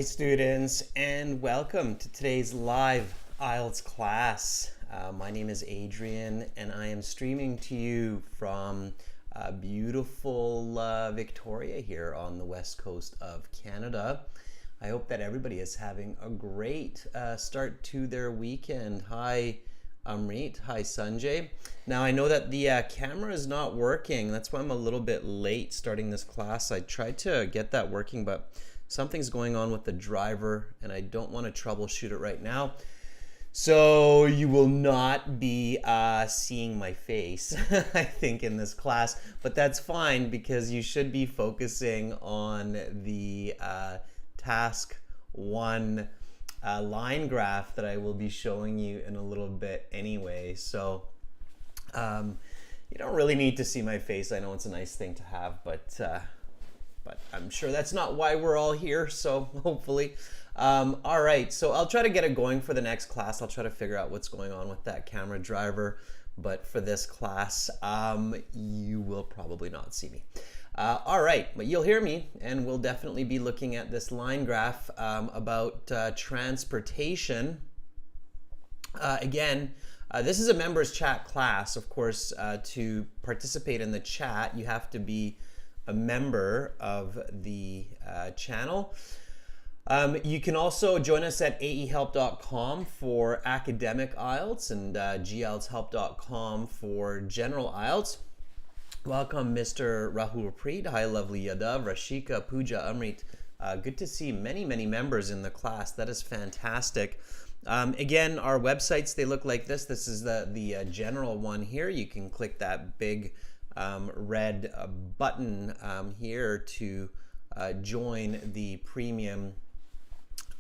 Hey students, and welcome to today's live IELTS class. My name is Adrian and I am streaming to you from beautiful Victoria here on the west coast of Canada. I hope that everybody is having a great start to their weekend. Hi Amrit, hi Sanjay. Now I know that the camera is not working. That's why I'm a little bit late starting this class. I tried to get that working, but something's going on with the driver and I don't want to troubleshoot it right now. So you will not be seeing my face, I think, in this class, but that's fine because you should be focusing on the task 1 line graph that I will be showing you in a little bit anyway. So you don't really need to see my face. I know it's a nice thing to have, but I'm sure that's not why we're all here, so hopefully. All right, so I'll try to get it going for the next class. I'll try to figure out what's going on with that camera driver, but for this class, you will probably not see me. All right, but you'll hear me, and we'll definitely be looking at this line graph about transportation. Again, this is a members chat class. Of course, to participate in the chat, you have to be a member of the channel. You can also join us at aehelp.com for academic IELTS and gieltshelp.com for general IELTS. Welcome, Mr. Rahul Preet. Hi, lovely Yadav, Rashika, Pooja, Amrit. Good to see many members in the class. That is fantastic. Again, our websites, they look like this. This is the general one here. You can click that big red button here to join the premium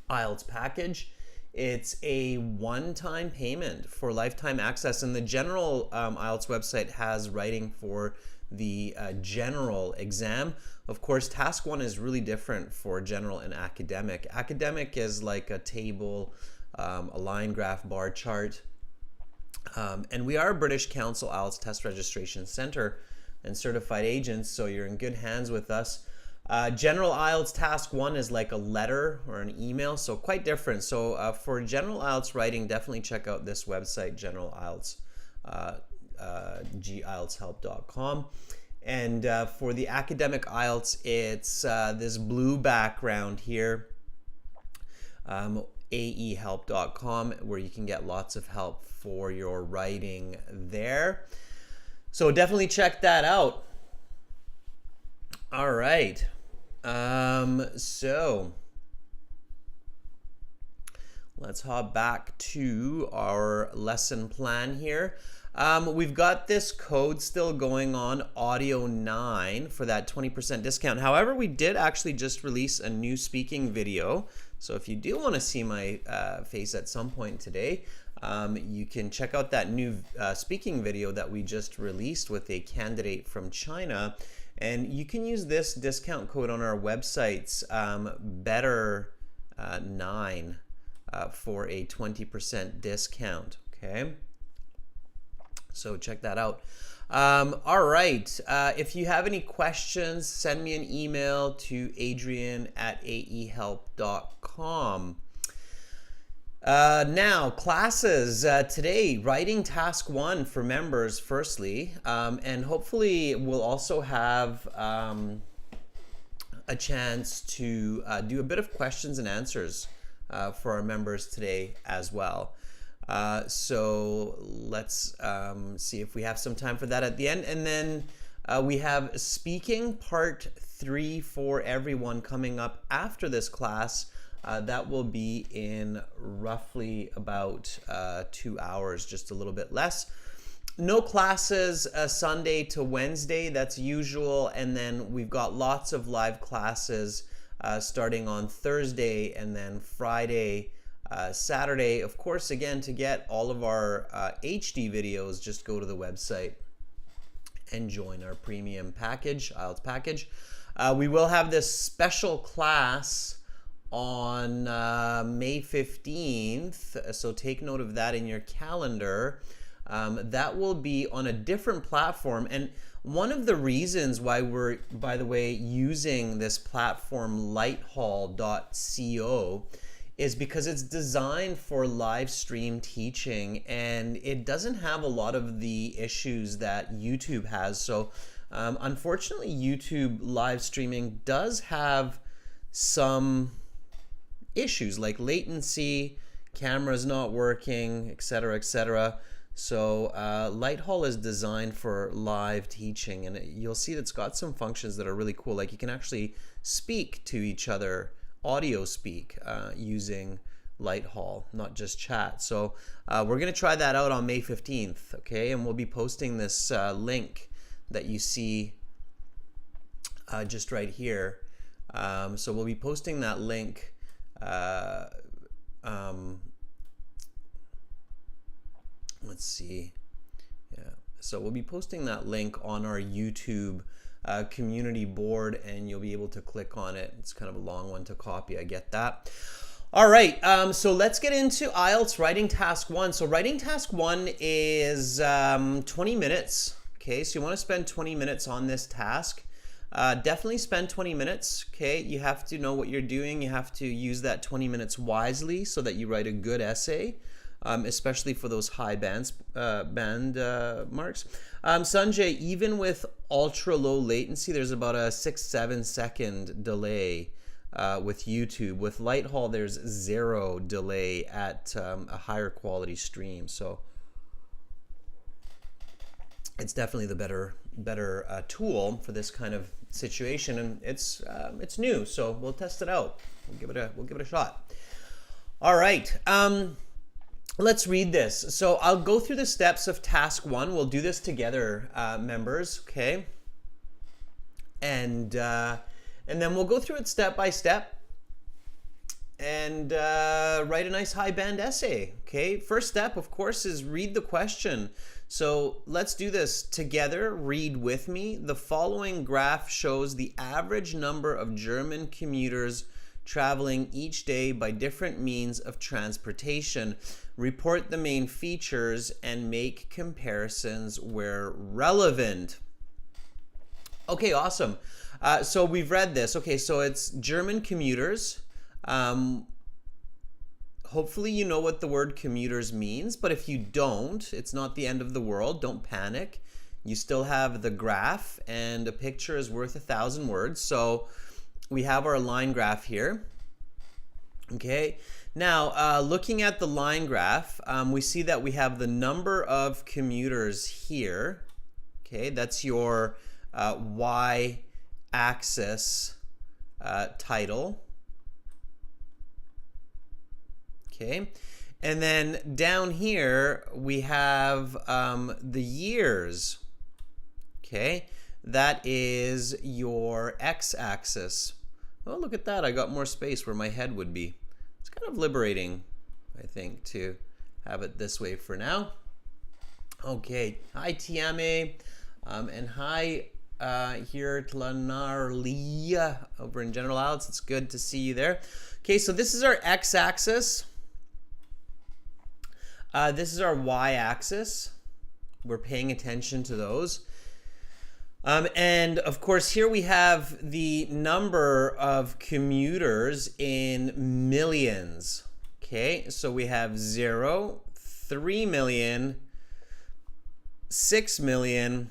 IELTS package. It's a one-time payment for lifetime access, and the general IELTS website has writing for the general exam. Of course, task 1 is really different for general and academic. Academic is like a table, a line graph, bar chart. And we are a British Council IELTS Test Registration Center and certified agents, so you're in good hands with us. General IELTS Task 1 is like a letter or an email, so quite different. So for general IELTS writing, definitely check out this website, general IELTS, gieltshelp.com. And for the academic IELTS, it's this blue background here, aehelp.com, where you can get lots of help for your writing there. So definitely check that out. All right. So let's hop back to our lesson plan here. We've got this code still going on, audio 9, for that 20% discount. However, we did actually just release a new speaking video. So if you do want to see my face at some point today, you can check out that new speaking video that we just released with a candidate from China. And you can use this discount code on our websites, better9, for a 20% discount, okay? So check that out. All right, if you have any questions, send me an email to adrian@aehelp.com. Now, classes today, writing task 1 for members firstly, and hopefully we'll also have a chance to do a bit of questions and answers for our members today as well. So let's see if we have some time for that at the end. And then we have speaking part 3 for everyone coming up after this class. That will be in roughly about 2 hours, just a little bit less. No classes Sunday to Wednesday, that's usual. And then we've got lots of live classes starting on Thursday and then Friday, Saturday. Of course, again, to get all of our HD videos, just go to the website and join our premium package, IELTS package. We will have this special class on May 15th, so take note of that in your calendar. That will be on a different platform, and One of the reasons why we're, by the way, using this platform lighthall.co is because it's designed for live stream teaching, and it doesn't have a lot of the issues that YouTube has. So unfortunately, YouTube live streaming does have some issues like latency, cameras not working, etc., etc. So Lighthall is designed for live teaching, and you'll see that it's got some functions that are really cool. Like you can actually speak to each other, audio speak, using Lighthall, not just chat. So we're going to try that out on May 15th, okay? And we'll be posting this link that you see just right here. So we'll be posting that link let's see. Yeah. So we'll be posting that link on our YouTube community board, and you'll be able to click on it. It's kind of a long one to copy. I get that. All right. So let's get into IELTS writing task 1. So writing task 1 is 20 minutes. Okay. So you want to spend 20 minutes on this task. Definitely spend 20 minutes. Okay. You have to know what you're doing. You have to use that 20 minutes wisely so that you write a good essay. Especially for those high band marks. Sanjay, even with ultra low latency latency, there's about a 6-7 second delay with YouTube. With Lighthall, there's 0 delay at a higher quality stream. So it's definitely the better tool for this kind of situation, and it's new, so we'll test it out. We'll give it a shot. All right. Let's read this. So I'll go through the steps of task 1. We'll do this together, members, okay? And then we'll go through it step by step and write a nice high band essay, okay? First step, of course, is read the question. So let's do this together. Read with me. The following graph shows the average number of German commuters traveling each day by different means of transportation. Report the main features and make comparisons where relevant. Okay, awesome. So we've read this. Okay, so it's German commuters. Hopefully you know what the word commuters means, but if you don't, it's not the end of the world. Don't panic. You still have the graph, and a picture is worth 1,000 words. So we have our line graph here. Okay, now looking at the line graph, we see that we have the number of commuters here. Okay, that's your y-axis title. Okay, and then down here we have the years. Okay, that is your x-axis. Oh, look at that. I got more space where my head would be. It's kind of liberating, I think, to have it this way for now. Okay. Hi, Tiame. And hi, here, Tlanarlia over in General IELTS. It's good to see you there. Okay, so this is our x-axis. This is our y-axis. We're paying attention to those. And of course, here we have the number of commuters in millions. Okay, so we have 0, 3 million, 6 million,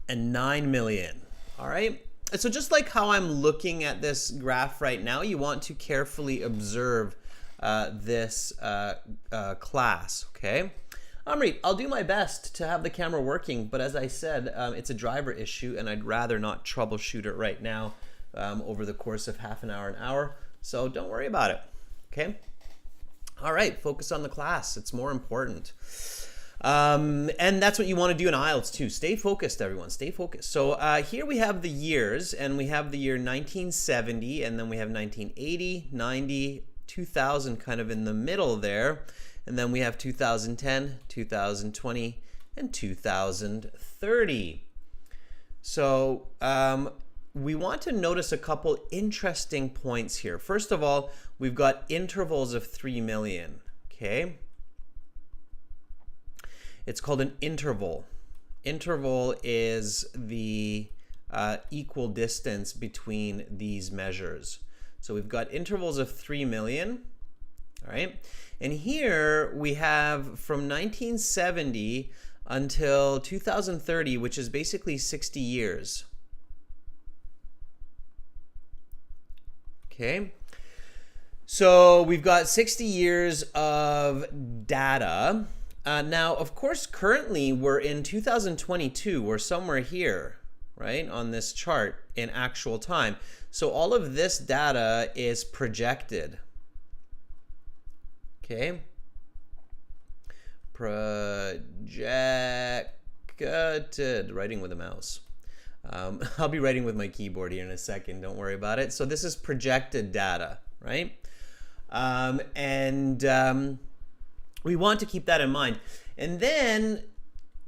and 9 million. All right. So just like how I'm looking at this graph right now, you want to carefully observe this class. Okay. Amrit, I'll do my best to have the camera working, but as I said, it's a driver issue, and I'd rather not troubleshoot it right now over the course of half an hour, so don't worry about it, okay? All right, focus on the class. It's more important. And that's what you want to do in IELTS too. Stay focused, everyone. Stay focused. So here we have the years, and we have the year 1970, and then we have 1980, 90, 2000 kind of in the middle there. And then we have 2010, 2020, and 2030. So we want to notice a couple interesting points here. First of all, we've got intervals of 3 million, okay? It's called an interval. interval is the equal distance between these measures. So we've got intervals of 3 million, all right? And here we have from 1970 until 2030, which is basically 60 years. Okay, so we've got 60 years of data. Now, of course, currently we're in 2022. We're somewhere here, right, on this chart in actual time. So all of this data is projected. Okay. Projected. Writing with a mouse. I'll be writing with my keyboard here in a second. Don't worry about it. So this is projected data, right? We want to keep that in mind. And then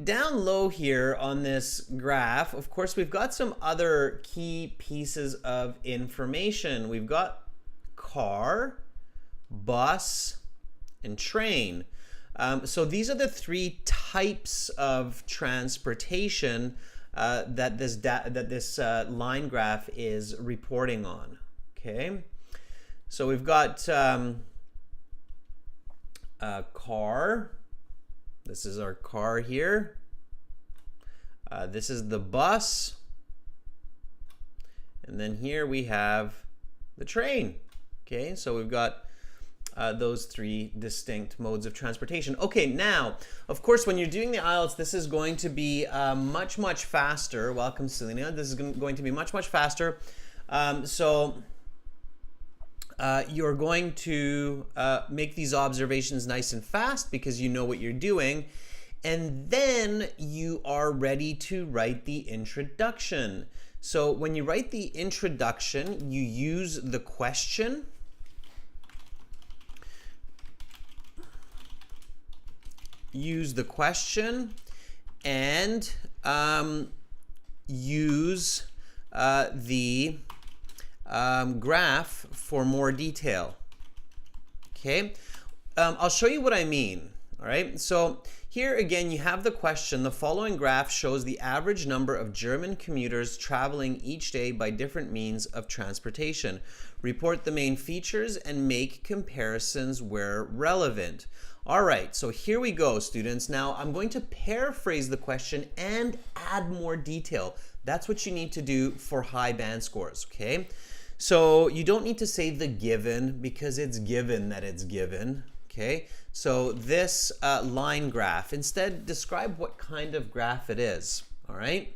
down low here on this graph, of course, we've got some other key pieces of information. We've got car, bus, and train. So these are the three types of transportation that this line graph is reporting on. Okay, so we've got car. This is our car here. This is the bus. And then here we have the train. Okay, so we've got those three distinct modes of transportation. Okay, now, of course, when you're doing the IELTS, this is going to be much, much faster. Welcome, Selena. This is going to be much, much faster. You're going to make these observations nice and fast because you know what you're doing. And then you are ready to write the introduction. So when you write the introduction, you use the question. Use the question and use the graph for more detail. Okay, I'll show you what I mean. All right, so here again you have the question. The following graph shows the average number of German commuters traveling each day by different means of transportation. Report the main features and make comparisons where relevant. All right, so here we go, students. Now I'm going to paraphrase the question and add more detail. That's what you need to do for high band scores, okay? So you don't need to say the given because it's given that it's given, okay? So this line graph, instead describe what kind of graph it is, all right?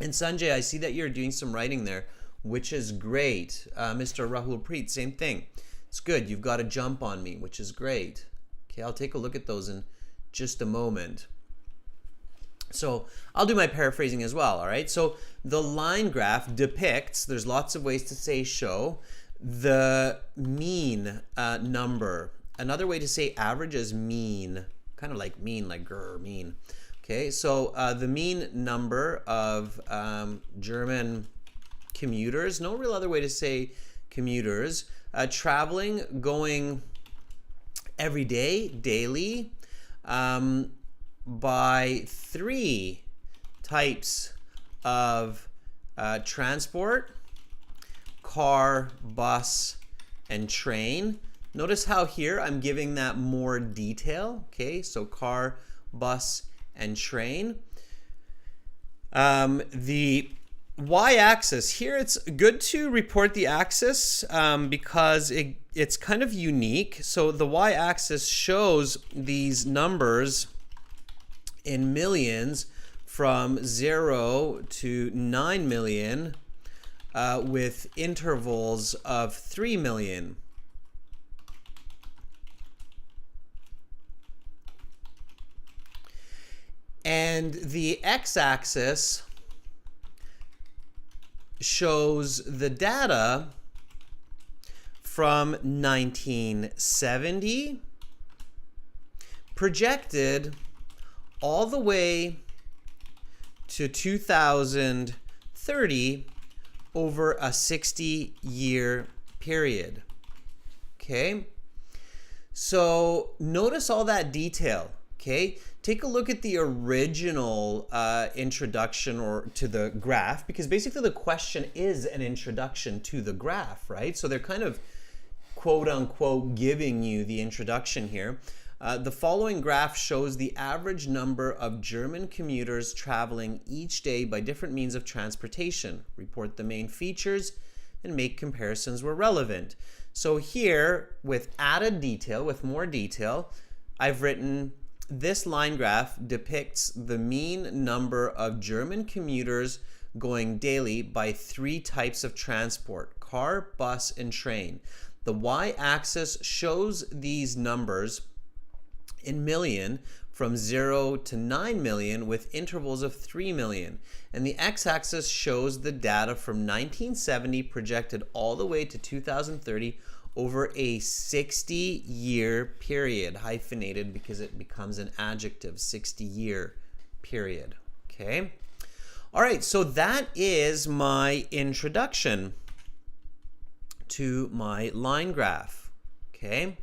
And Sanjay, I see that you're doing some writing there, which is great. Mr. Rahul Preet, same thing. It's good, you've got a jump on me, which is great. Okay, I'll take a look at those in just a moment. So I'll do my paraphrasing as well, all right? So the line graph depicts, there's lots of ways to say show, the mean number. Another way to say average is mean, kind of like mean, like grr, mean. Okay, so the mean number of German commuters, no real other way to say commuters, traveling, going every day, daily, by three types of transport: car, bus, and train. Notice how here I'm giving that more detail. Okay, so car, bus, and train. The y-axis, here it's good to report the axis because it's kind of unique. So the y-axis shows these numbers in millions from 0 to 9 million with intervals of 3 million. And the x-axis shows the data from 1970 projected all the way to 2030 over a 60-year period. Okay, so notice all that detail. Okay, take a look at the original introduction or to the graph, because basically the question is an introduction to the graph, right? So they're kind of quote unquote giving you the introduction here. The following graph shows the average number of German commuters traveling each day by different means of transportation. Report the main features and make comparisons where relevant. So here, with added detail, with more detail, I've written this line graph depicts the mean number of German commuters going daily by 3 types of transport: car, bus, and train. The y-axis shows these numbers in million from 0 to 9 million with intervals of 3 million. And the x-axis shows the data from 1970 projected all the way to 2030 over a 60-year period, hyphenated because it becomes an adjective, 60-year period. Okay? All right, so that is my introduction to my line graph. Okay?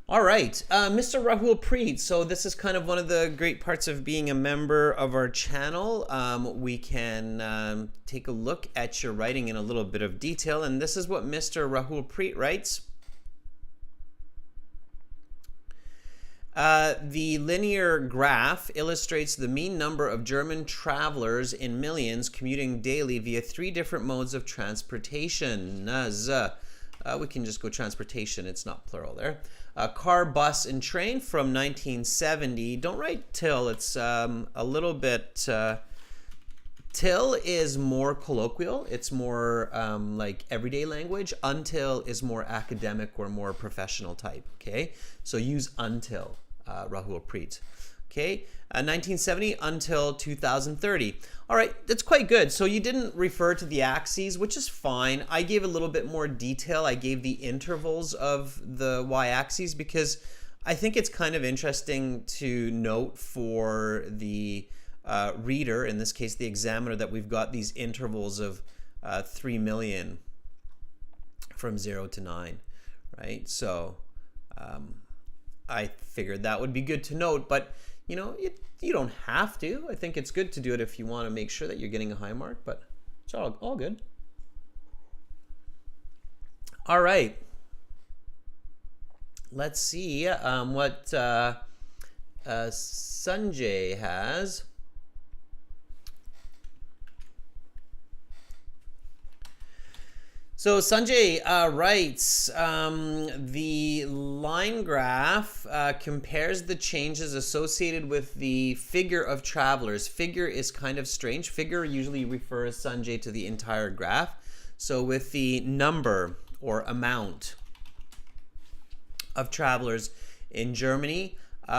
All right, Mr. Rahul Preet. So this is kind of one of the great parts of being a member of our channel. We can take a look at your writing in a little bit of detail. And this is what Mr. Rahul Preet writes. The linear graph illustrates the mean number of German travelers in millions commuting daily via 3 different modes of transportation. We can just go transportation, it's not plural there. Car, bus, and train from 1970. Don't write till, it's a little bit, till is more colloquial, it's more like everyday language. Until is more academic or more professional type, okay? So use until, Rahul Preet. Okay, 1970 until 2030. All right, that's quite good. So you didn't refer to the axes, which is fine. I gave a little bit more detail. I gave the intervals of the y-axes because I think it's kind of interesting to note for the reader, in this case the examiner, that we've got these intervals of 3 million from 0 to 9, right? So I figured that would be good to note, but you know, you don't have to. I think it's good to do it if you want to make sure that you're getting a high mark, but it's all good. All right. Let's see what Sanjay has. So Sanjay writes, the line graph compares the changes associated with the figure of travelers. Figure is kind of strange. Figure usually refers, Sanjay, to the entire graph. So with the number or amount of travelers in Germany,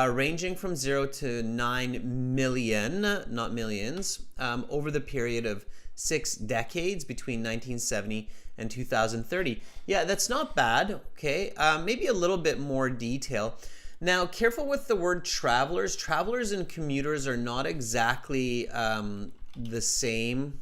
ranging from 0 to 9 million, not millions, over the period of 6 decades between 1970 and 2030. Yeah, that's not bad, okay? Maybe a little bit more detail. Now, careful with the word travelers. Travelers and commuters are not exactly the same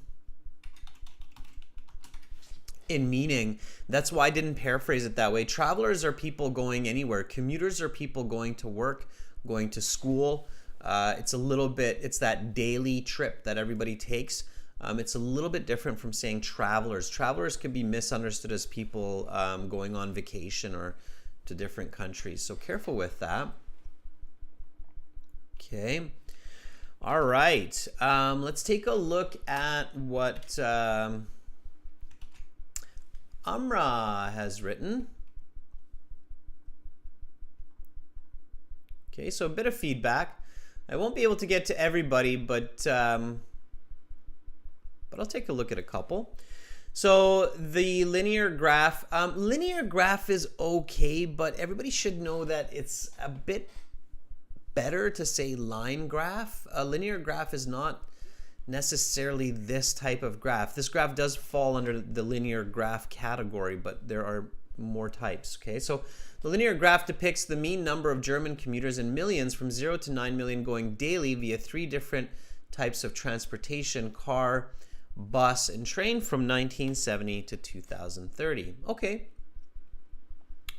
in meaning. That's why I didn't paraphrase it that way. Travelers are people going anywhere. Commuters are people going to work, going to school. It's a little bit, it's that daily trip that everybody takes. It's a little bit different from saying travelers. Travelers can be misunderstood as people going on vacation or to different countries. So careful with that. Okay. All right. Let's take a look at what Amra has written. Okay, so a bit of feedback. I won't be able to get to everybody, but I'll take a look at a couple. So the linear graph is okay, but everybody should know that it's a bit better to say line graph. A linear graph is not necessarily this type of graph. This graph does fall under the linear graph category, but there are more types, okay? So the linear graph depicts the mean number of German commuters in millions from 0 to 9 million going daily via 3 different types of transportation: car, bus, and train from 1970 to 2030. Okay.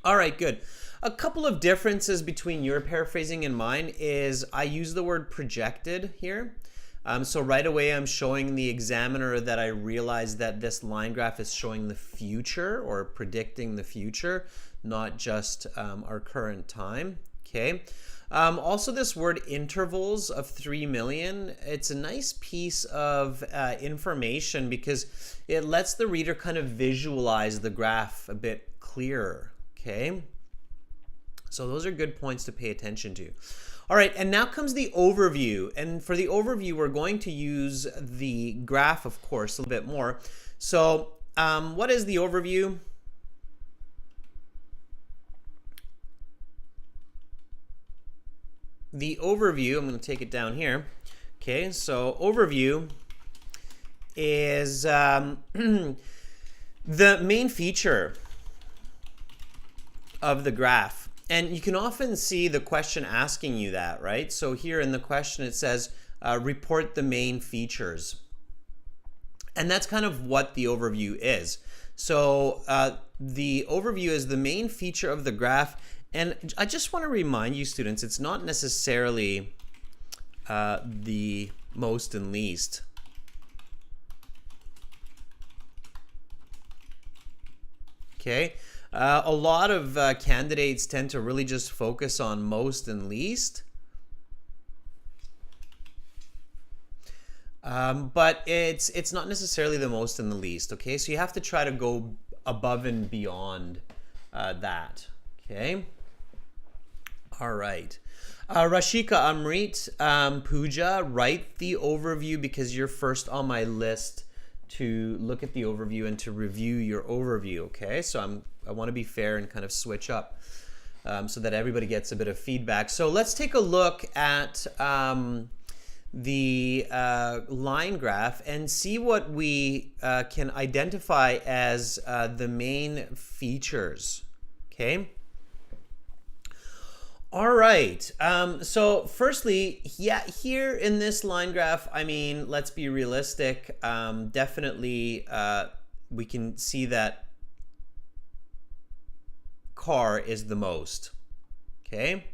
All right, good. A couple of differences between your paraphrasing and mine is I use the word projected here. So right away I'm showing the examiner that I realize that this line graph is showing the future or predicting the future, not just our current time. Okay. Also, this word intervals of 3 million, it's a nice piece of information because it lets the reader kind of visualize the graph a bit clearer. Okay. So those are good points to pay attention to. All right, and now comes the overview. And for the overview, we're going to use the graph, of course, a little bit more. So what is the overview? The overview, I'm going to take it down here. Okay, so overview is the main feature of the graph. And you can often see the question asking you that, right? So here in the question it says, report the main features. And that's kind of what the overview is. So the overview is the main feature of the graph. And I just want to remind you students, it's not necessarily the most and least. Okay. A lot of candidates tend to really just focus on most and least. But it's not necessarily the most and the least, okay? So you have to try to go above and beyond that, okay? All right. Rashika, Amrit, Pooja, write the overview because you're first on my list to look at the overview and to review your overview, okay? So I want to be fair and kind of switch up so that everybody gets a bit of feedback. So let's take a look at the line graph and see what we can identify as the main features, okay? All right, so firstly, yeah, here in this line graph, I mean, let's be realistic. Definitely, we can see that car is the most, okay?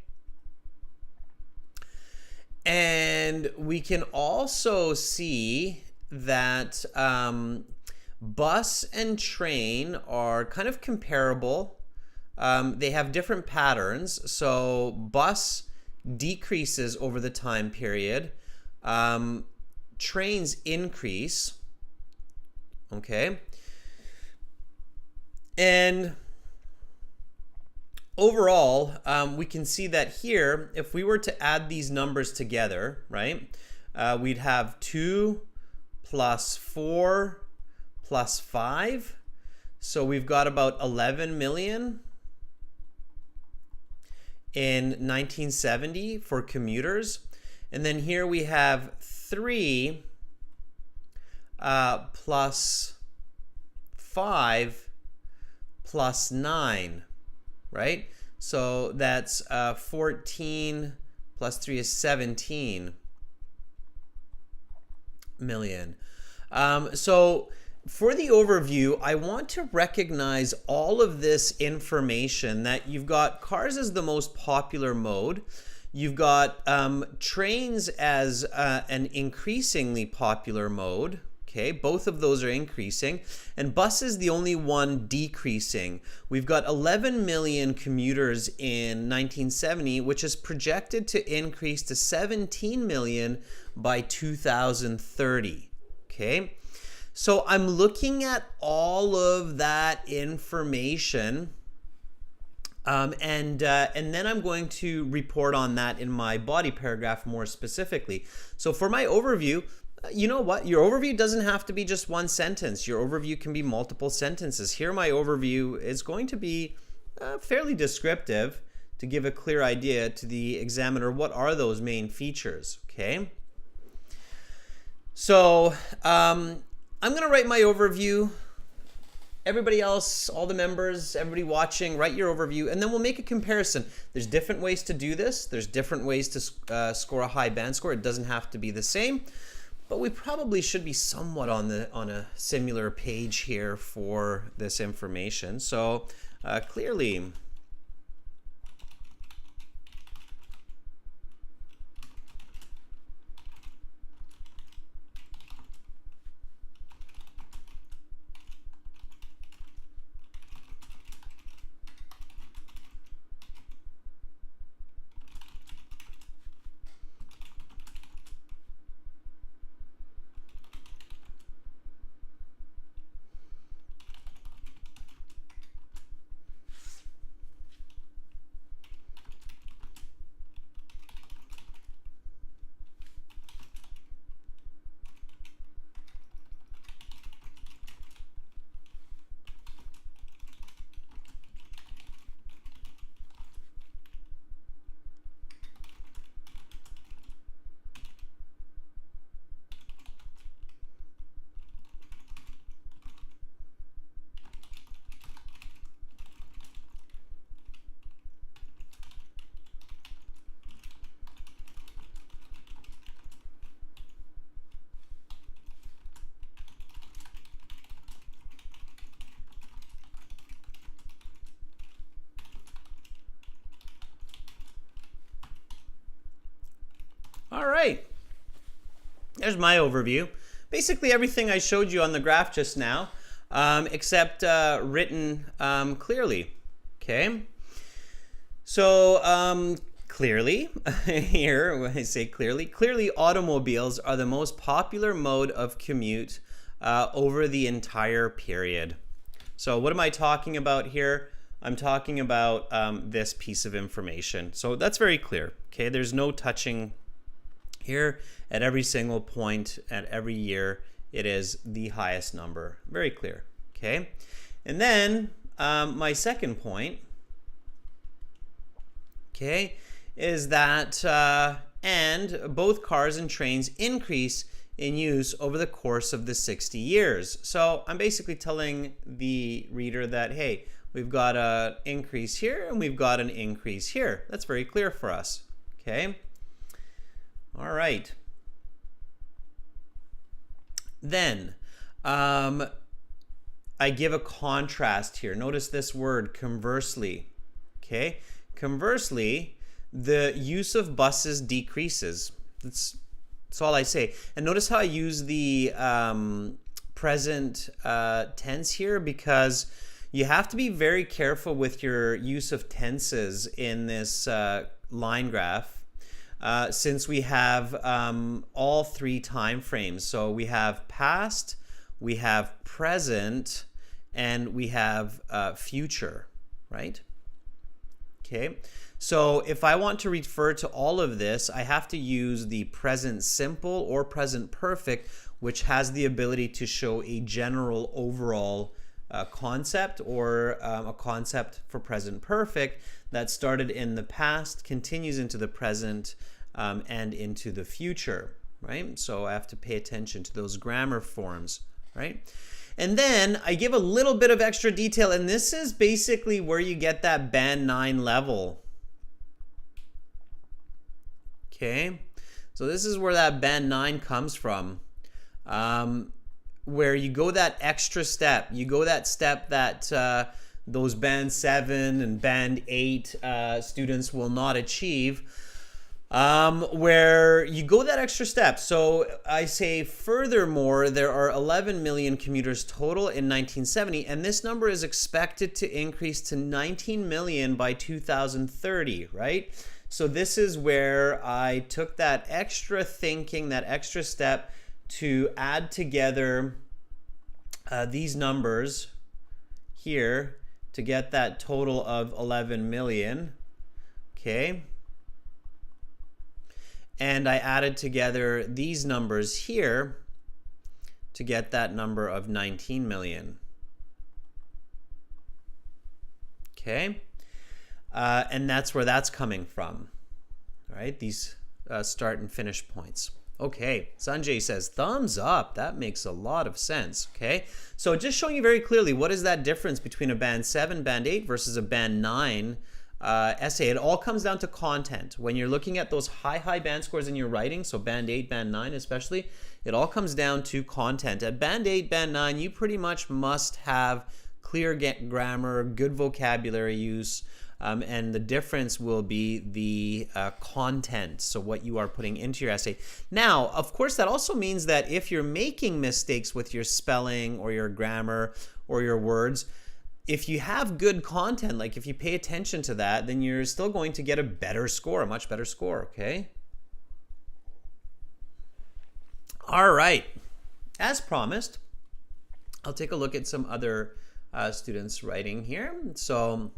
And we can also see that bus and train are kind of comparable. They have different patterns. So bus decreases over the time period. Trains increase. Okay. And overall, we can see that here, if we were to add these numbers together, right, we'd have 2 plus 4 plus 5. So we've got about 11 million in 1970 for commuters. And then here we have 3 plus 5 plus 9, right? So that's 14 plus 3 is 17 million. So for the overview, I want to recognize all of this information that you've got cars as the most popular mode. You've got trains as an increasingly popular mode. Okay, both of those are increasing. And bus is the only one decreasing. We've got 11 million commuters in 1970, which is projected to increase to 17 million by 2030. Okay. So I'm looking at all of that information, and then I'm going to report on that in my body paragraph more specifically. So for my overview, you know what? Your overview doesn't have to be just one sentence. Your overview can be multiple sentences. Here my overview is going to be fairly descriptive to give a clear idea to the examiner. What are those main features? Okay. So I'm going to write my overview. Everybody else, all the members, everybody watching, write your overview, and then we'll make a comparison. There's different ways to do this. There's different ways to score a high band score. It doesn't have to be the same, but we probably should be somewhat on a similar page here for this information. So clearly, There's my overview. Basically everything I showed you on the graph just now, except written clearly. Okay. So clearly, here when I say clearly automobiles are the most popular mode of commute over the entire period. So what am I talking about here? I'm talking about this piece of information. So that's very clear. Okay, there's no touching here. At every single point at every year, it is the highest number. Very clear. Okay, and then my second point, okay, is that and both cars and trains increase in use over the course of the 60 years. So I'm basically telling the reader that, hey, we've got an increase here and we've got an increase here. That's very clear for us. Okay. All right. Then I give a contrast here. Notice this word, conversely. Okay. Conversely, the use of buses decreases. That's all I say. And notice how I use the present tense here, because you have to be very careful with your use of tenses in this line graph, since we have all three time frames. So we have past, we have present, and we have future, right? Okay, so if I want to refer to all of this, I have to use the present simple or present perfect, which has the ability to show a general overall concept, or a concept for present perfect that started in the past, continues into the present, and into the future, right? So I have to pay attention to those grammar forms, right? And then I give a little bit of extra detail, and this is basically where you get that band 9 level. Okay, so this is where that band 9 comes from, where you go that extra step. You go that step that those band 7 and band 8 students will not achieve, where you go that extra step. So I say, furthermore, there are 11 million commuters total in 1970, and this number is expected to increase to 19 million by 2030, right? So this is where I took that extra thinking, that extra step to add together these numbers here to get that total of 11 million, okay? And I added together these numbers here to get that number of 19 million. Okay? And that's where that's coming from. All right, these start and finish points. Okay, Sanjay says, thumbs up. That makes a lot of sense. Okay, so just showing you very clearly, what is that difference between a band 7, band 8 versus a band 9 essay? It all comes down to content. When you're looking at those high band scores in your writing, so band 8, band 9 especially, it all comes down to content. At band 8, band 9, you pretty much must have clear grammar, good vocabulary use, and the difference will be the content, so what you are putting into your essay. Now, of course, that also means that if you're making mistakes with your spelling or your grammar or your words, if you have good content, like if you pay attention to that, then you're still going to get a better score, a much better score, okay? All right. As promised, I'll take a look at some other students' writing here. So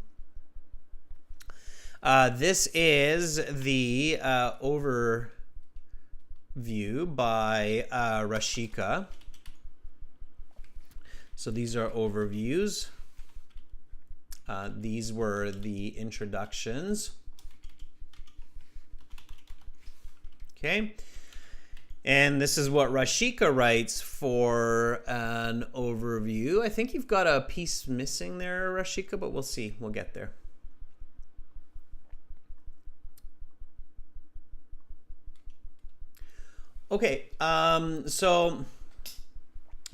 this is the overview by Rashika. So these are overviews. These were the introductions. Okay. And this is what Rashika writes for an overview. I think you've got a piece missing there, Rashika, but we'll see. We'll get there. Okay, so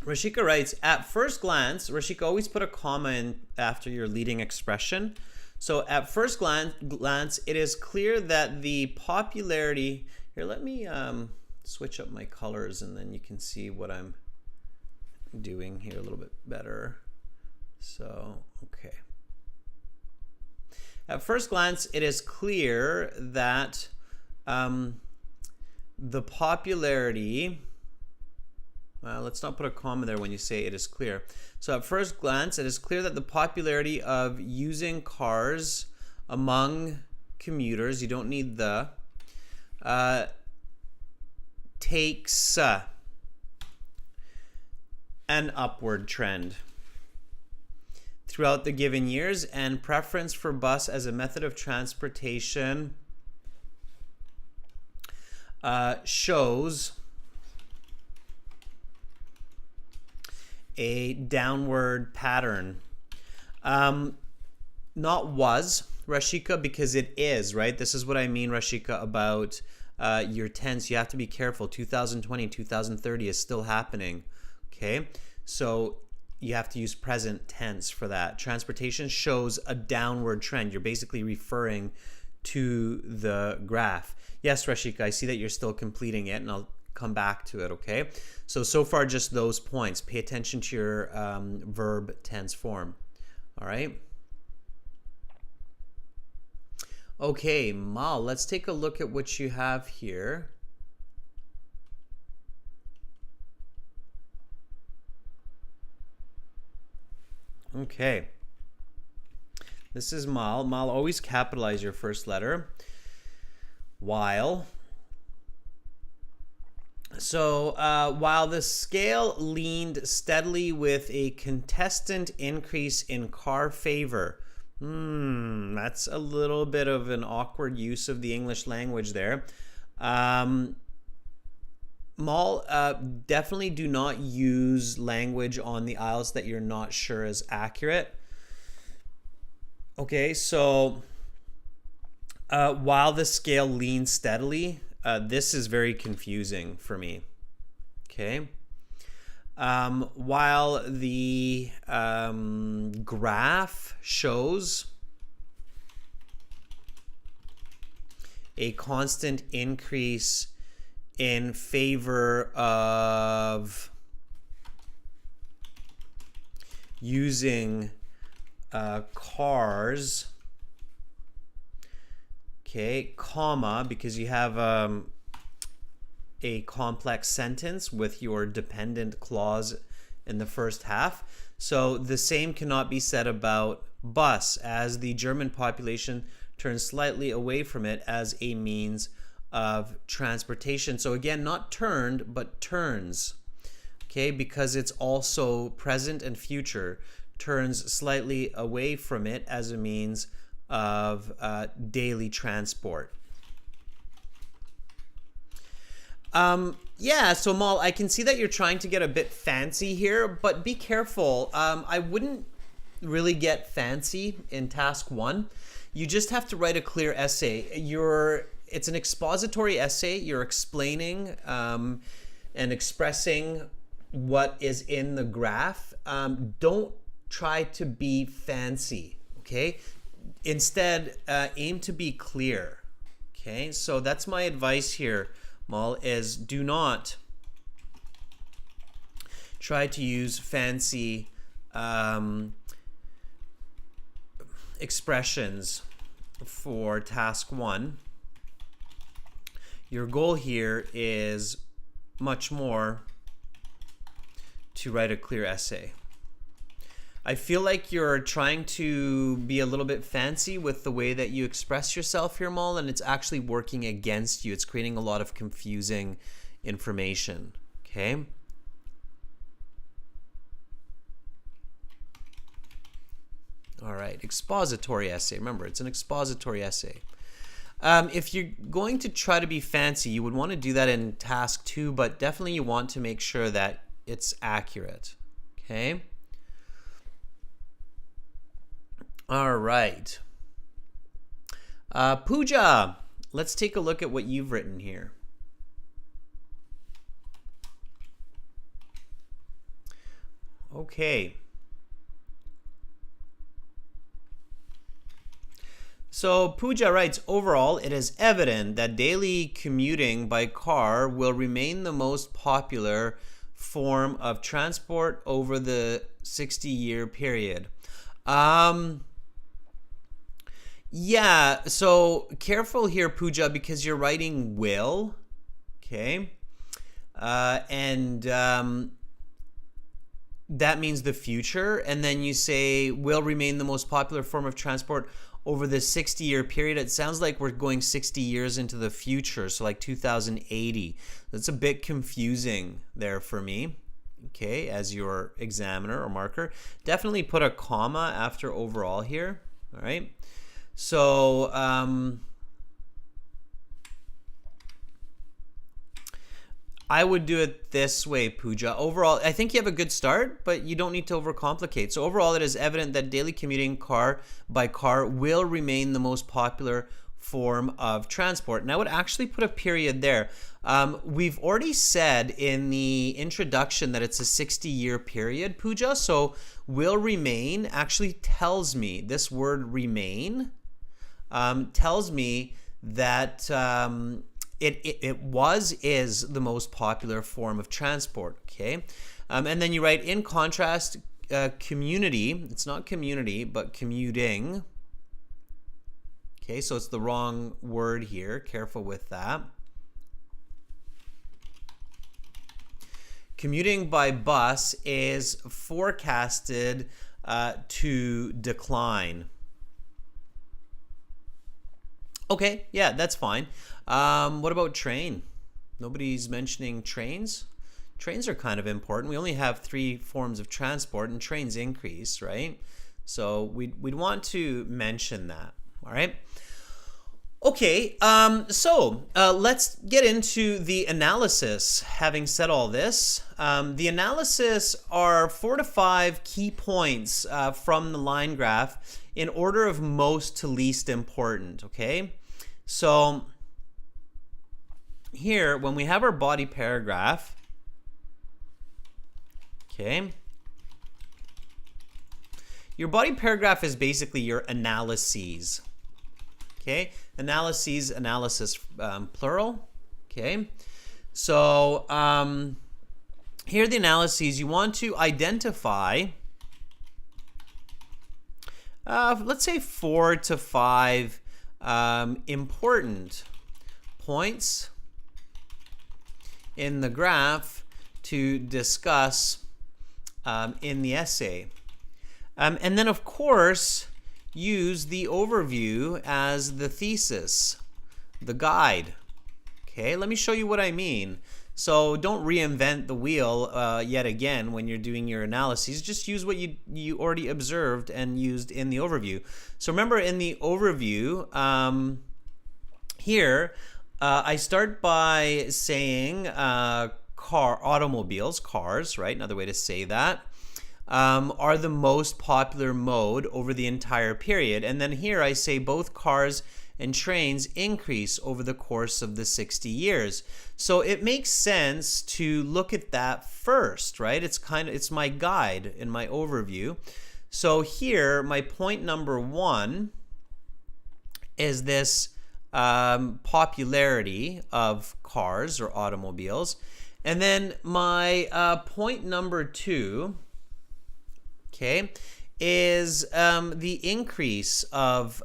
Rashika writes, at first glance, Rashika, always put a comma in after your leading expression. So at first glance, it is clear that the popularity, here, let me switch up my colors and then you can see what I'm doing here a little bit better. So, okay. At first glance, it is clear that the popularity, let's not put a comma there when you say it is clear. So at first glance, it is clear that the popularity of using cars among commuters, you don't need the, takes an upward trend throughout the given years, and preference for bus as a method of transportation shows a downward pattern. Not was, Rashika, because it is, right? This is what I mean, Rashika, about your tense. You have to be careful. 2020, 2030 is still happening, okay? So you have to use present tense for that. Transportation shows a downward trend. You're basically referring to the graph. Yes, Rashika, I see that you're still completing it, and I'll come back to it, okay? So far, just those points. Pay attention to your verb tense form, all right? Okay, Mal, let's take a look at what you have here. Okay. This is Mal. Mal, always capitalize your first letter. While. So, while the scale leaned steadily with a contestant increase in car favor. That's a little bit of an awkward use of the English language there. Mal, definitely do not use language on the IELTS that you're not sure is accurate. Okay, so while the scale leans steadily, this is very confusing for me. Okay. While the graph shows a constant increase in favor of using cars, okay, comma, because you have a complex sentence with your dependent clause in the first half. So the same cannot be said about bus, as the German population turns slightly away from it as a means of transportation. So again, not turned, but turns, okay, because it's also present and future, turns slightly away from it as a means of daily transport. Yeah, so Mal, I can see that you're trying to get a bit fancy here, but be careful. I wouldn't really get fancy in task 1. You just have to write a clear essay. It's an expository essay. You're explaining and expressing what is in the graph. Don't try to be fancy, okay? Instead, aim to be clear, okay? So that's my advice here, Mal, is do not try to use fancy expressions for task 1. Your goal here is much more to write a clear essay. I feel like you're trying to be a little bit fancy with the way that you express yourself here, Mal, and it's actually working against you. It's creating a lot of confusing information, okay? All right, expository essay. Remember, it's an expository essay. If you're going to try to be fancy, you would want to do that in task 2, but definitely you want to make sure that it's accurate, okay? All right. Pooja, let's take a look at what you've written here. Okay. So Pooja writes, overall, it is evident that daily commuting by car will remain the most popular form of transport over the 60-year period. Yeah, so careful here, Pooja, because you're writing will, okay? And that means the future. And then you say will remain the most popular form of transport over the 60-year period. It sounds like we're going 60 years into the future, so like 2080. That's a bit confusing there for me, okay, as your examiner or marker. Definitely put a comma after overall here, all right? So, I would do it this way, Pooja. Overall, I think you have a good start, but you don't need to overcomplicate. So overall, it is evident that daily commuting car by car will remain the most popular form of transport. And I would actually put a period there. We've already said in the introduction that it's a 60-year period, Pooja. So will remain actually tells me, this word remain tells me that it is the most popular form of transport, okay? And then you write, in contrast, community, it's not community, but commuting. Okay, so it's the wrong word here. Careful with that. Commuting by bus is forecasted to decline. Okay, yeah, that's fine. What about train? Nobody's mentioning trains. Trains are kind of important. We only have 3 forms of transport, and trains increase, right? So we'd want to mention that, all right? Okay, let's get into the analysis. Having said all this, the analysis are 4 to 5 key points from the line graph in order of most to least important, okay? So here, when we have our body paragraph, okay, your body paragraph is basically your analyses, okay? Analyses, analysis, plural, okay? So here are the analyses. You want to identify, let's say 4 to 5 important points in the graph to discuss in the essay. And then, of course, use the overview as the thesis, the guide. Okay, let me show you what I mean. So don't reinvent the wheel yet again when you're doing your analyses. Just use what you already observed and used in the overview. So remember, in the overview here, I start by saying automobiles, cars, right? Another way to say that. Are the most popular mode over the entire period. And then here I say both cars and trains increase over the course of the 60 years. So it makes sense to look at that first, right? It's my guide in my overview. So here, my point number 1 is this popularity of cars or automobiles. And then my point number 2, okay, is the increase of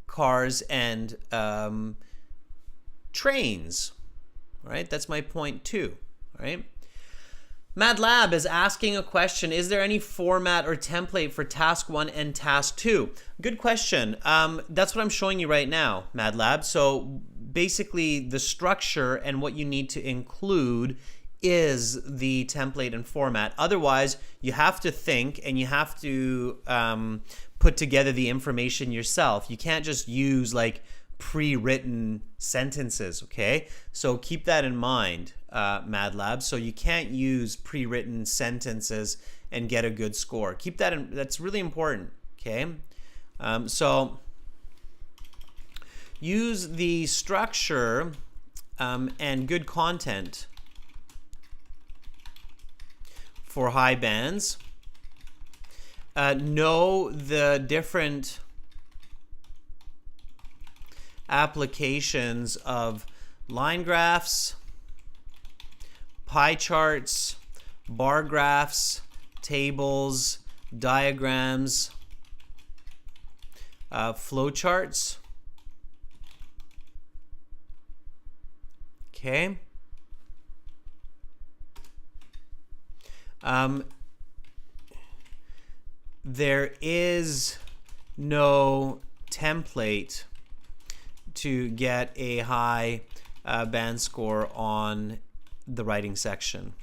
cars and trains, right? That's my point 2, right? MATLAB is asking a question. Is there any format or template for task 1 and task 2? Good question. That's what I'm showing you right now, MATLAB. So basically the structure and what you need to include is the template and format. Otherwise, you have to think and you have to put together the information yourself. You can't just use like pre-written sentences, okay? So keep that in mind, MATLAB. So you can't use pre-written sentences and get a good score. Keep that in, that's really important, okay? So use the structure and good content for high bands. Know the different applications of line graphs, pie charts, bar graphs, tables, diagrams, flowcharts. Okay. There is no template to get a high band score on the writing section.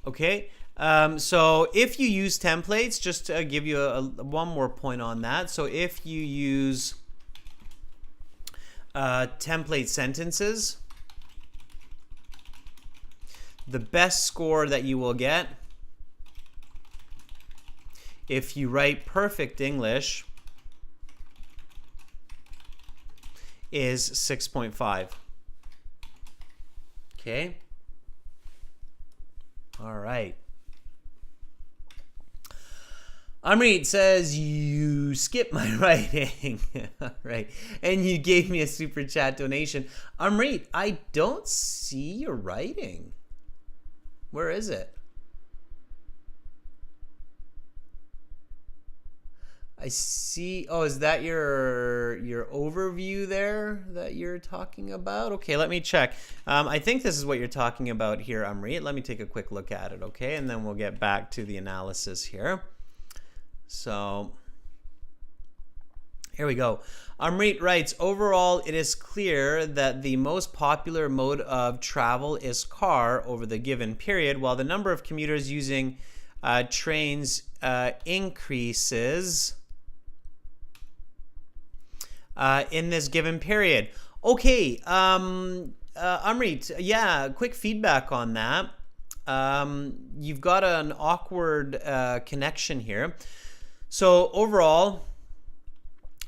Okay, so if you use templates, just to give you one more point on that. So if you use template sentences, the best score that you will get if you write perfect English is 6.5. Okay. All right. Amrit says, you skipped my writing. All right. And you gave me a super chat donation. Amrit, I don't see your writing. Where is it? I see. Oh, is that your overview there that you're talking about? Okay, let me check. I think this is what you're talking about here, Amrit. Let me take a quick look at it, okay? And then we'll get back to the analysis here. So here we go. Amrit writes, overall, it is clear that the most popular mode of travel is car over the given period, while the number of commuters using trains increases in this given period. Okay, Amrit, yeah, quick feedback on that. You've got an awkward connection here. So overall,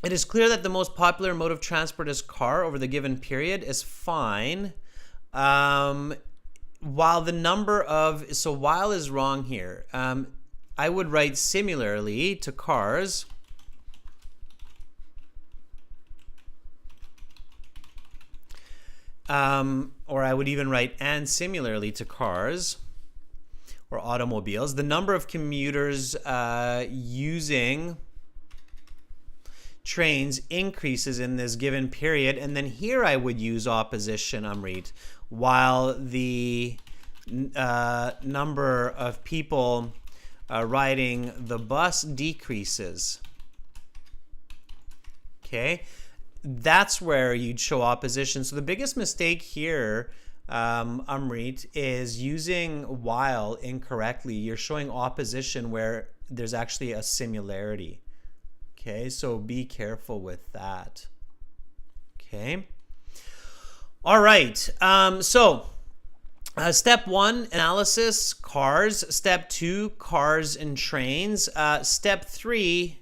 it is clear that the most popular mode of transport is car over the given period is fine. While the number of, so while is wrong here. I would write similarly to cars. Or I would even write and similarly to cars or automobiles. The number of commuters using trains increases in this given period. And then here I would use opposition, Amrit, while the number of people riding the bus decreases. Okay, that's where you'd show opposition. So the biggest mistake here, Amrit, is using while incorrectly. You're showing opposition where there's actually a similarity. Okay, so be careful with that. Okay. All right. Step 1, analysis, cars. Step 2, cars and trains. Step 3,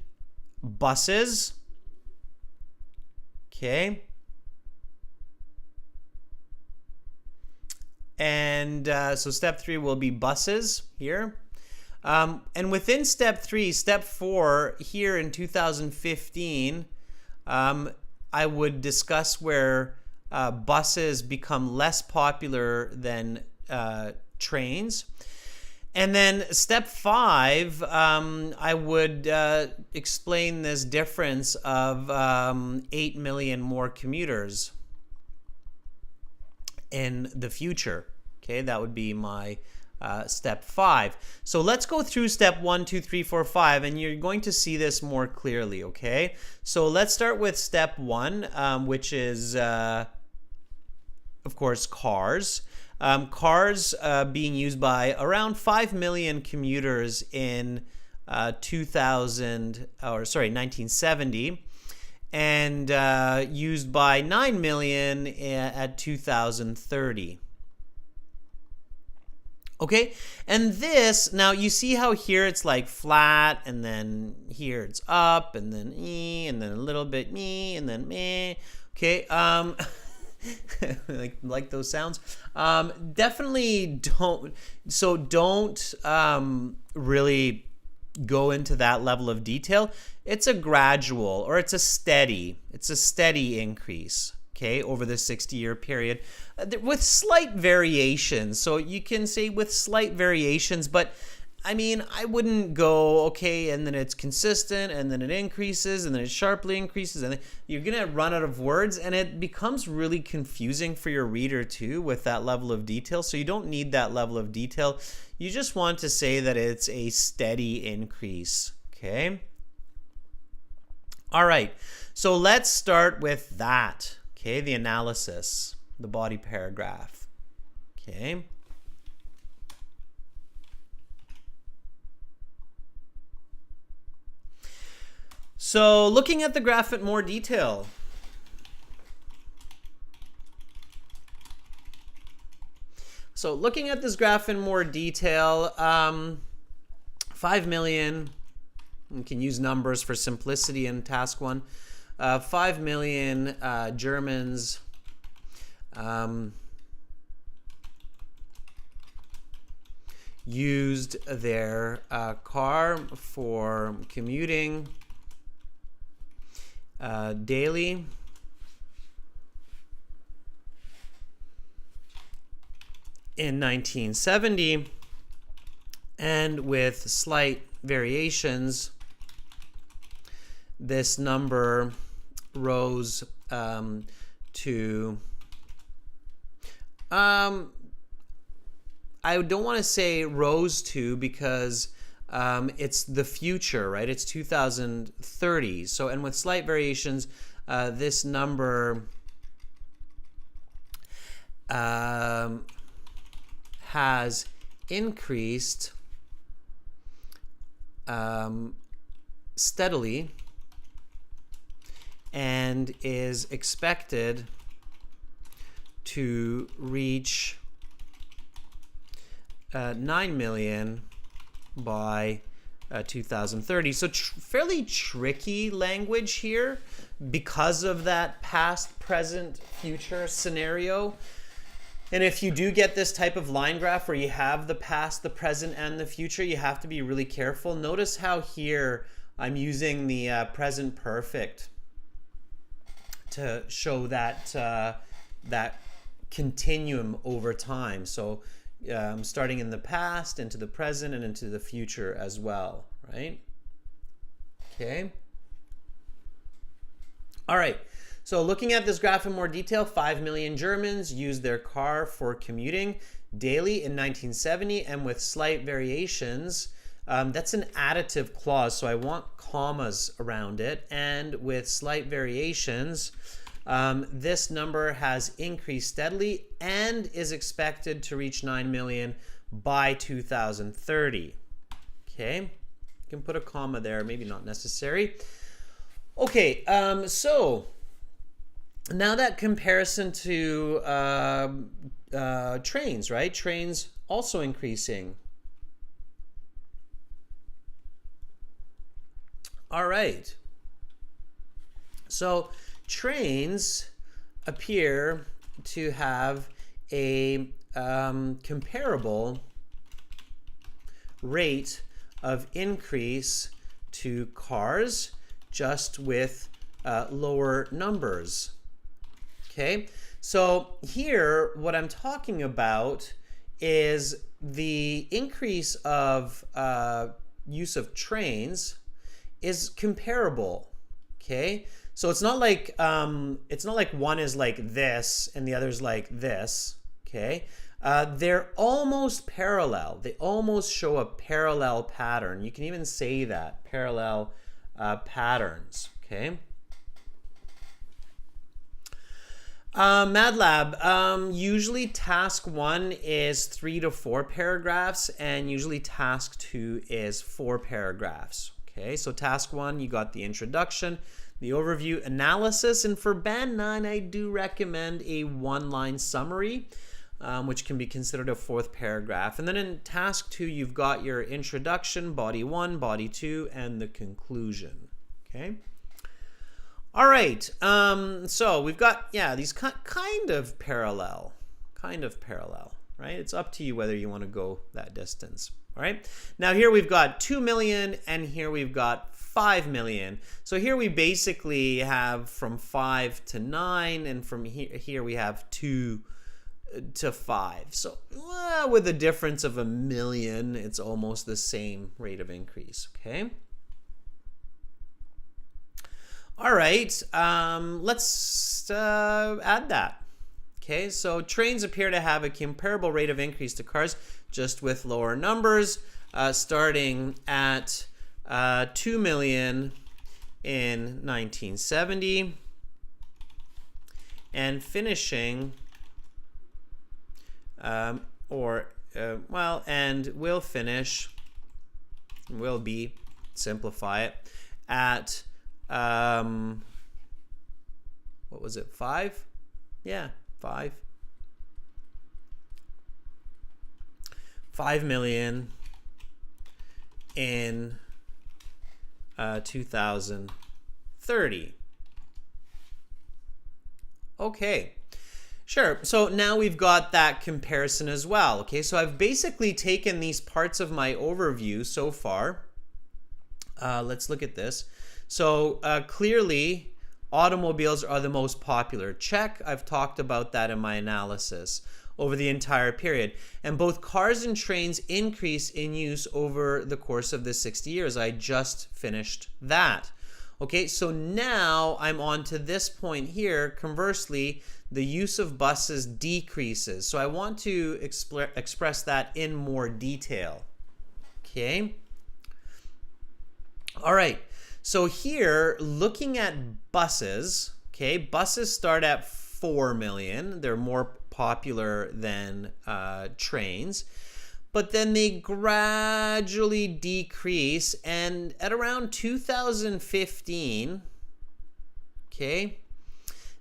buses. Okay. And so step 3 will be buses here. And within step 3, step 4, here in 2015, I would discuss where buses become less popular than trains. And then step 5, I would explain this difference of 8 million more commuters in the future. Okay, that would be my step 5. So let's go through step 1, 2, 3, 4, 5, and you're going to see this more clearly, okay? So let's start with step 1, which is, of course, cars. Cars being used by around 5 million commuters in 1970, and used by 9 million at 2030. Okay, and this, now you see how here it's like flat, and then here it's up, and then and then a little bit and then meh. Okay, like those sounds. Definitely don't really go into that level of detail. It's a gradual, or it's a steady increase, okay, over the 60-year period with slight variations. So you can say with slight variations, but I mean, I wouldn't go, okay, and then it's consistent, and then it increases, and then it sharply increases, and then you're going to run out of words, and it becomes really confusing for your reader too with that level of detail. So you don't need that level of detail. You just want to say that it's a steady increase, okay? All right, so let's start with that, okay, the analysis, the body paragraph, okay? So looking at the graph in more detail. So looking at this graph in more detail, 5 million, we can use numbers for simplicity in task 1. 5 million Germans used their car for commuting daily in 1970, and with slight variations, this number rose to I don't want to say rose to because it's the future, right? It's 2030. So, and with slight variations, this number has increased steadily and is expected to reach 9 million by 2030. So fairly tricky language here because of that past, present, future scenario. And if you do get this type of line graph where you have the past, the present, and the future, you have to be really careful. Notice how here I'm using the present perfect to show that that continuum over time. So starting in the past, into the present, and into the future as well, right? Okay. All right. So looking at this graph in more detail, 5 million Germans used their car for commuting daily in 1970, and with slight variations, that's an additive clause, so I want commas around it, and with slight variations, this number has increased steadily and is expected to reach 9 million by 2030. Okay, you can put a comma there, maybe not necessary. Okay, so now that comparison to trains, right? Trains also increasing. All right. So trains appear to have a comparable rate of increase to cars, just with lower numbers. Okay, so here what I'm talking about is the increase of use of trains is comparable. Okay, so it's not like one is like this and the other's like this. Okay, they're almost parallel. They almost show a parallel pattern. You can even say that, parallel patterns. Okay. MATLAB, usually task 1 is 3 to 4 paragraphs, and usually task 2 is 4 paragraphs. Okay, so task 1, you got the introduction, the overview, analysis, and for band 9, I do recommend a 1-line summary, which can be considered a 4th paragraph. And then in task 2, you've got your introduction, body 1, body 2, and the conclusion. Okay. All right, so we've got, yeah, these kind of parallel, right? It's up to you whether you want to go that distance. All right. Now here we've got 2 million and here we've got 5 million. So here we basically have from 5 to 9, and from here we have 2 to 5. So with a difference of 1 million, it's almost the same rate of increase. Okay. All right. Let's add that. Okay, so trains appear to have a comparable rate of increase to cars, just with lower numbers, starting at 2 million in 1970 and finishing, and will finish, will be, simplify it, at, what was it, 5? Yeah. 5 million in 2030. Okay, sure. So now we've got that comparison as well. Okay, so I've basically taken these parts of my overview so far. Let's look at this. So clearly, automobiles are the most popular. Check. I've talked about that in my analysis over the entire period. And both cars and trains increase in use over the course of the 60 years. I just finished that. Okay, so now I'm on to this point here. Conversely, the use of buses decreases. So I want to express that in more detail. Okay. All right. So here, looking at buses, okay, buses start at 4 million. They're more popular than trains. But then they gradually decrease, and at around 2015, okay,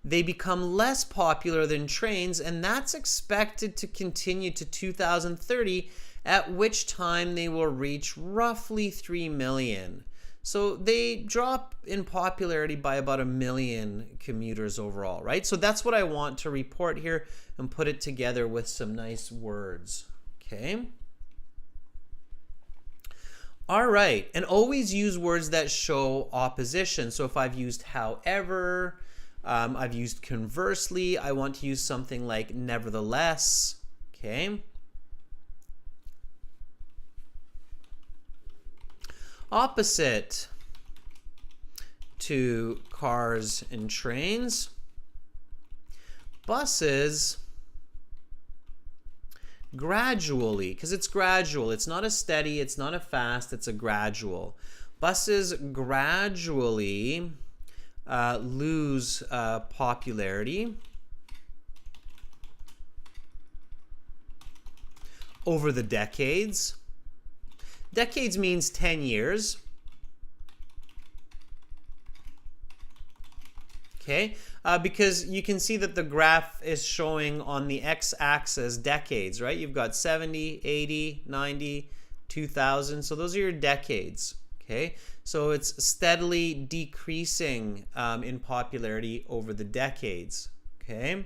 they become less popular than trains, and that's expected to continue to 2030, at which time they will reach roughly 3 million. So they drop in popularity by about 1 million commuters overall, right? So that's what I want to report here and put it together with some nice words, okay? All right, and always use words that show opposition. So if I've used however, I've used conversely, I want to use something like nevertheless, okay? Opposite to cars and trains, buses gradually, because it's gradual, it's not a steady, it's not a fast, it's a gradual. Buses gradually lose popularity over the decades. Decades means 10 years. Okay, because you can see that the graph is showing on the x-axis decades, right? You've got 70, 80, 90, 2000. So those are your decades. Okay, so it's steadily decreasing in popularity over the decades. Okay.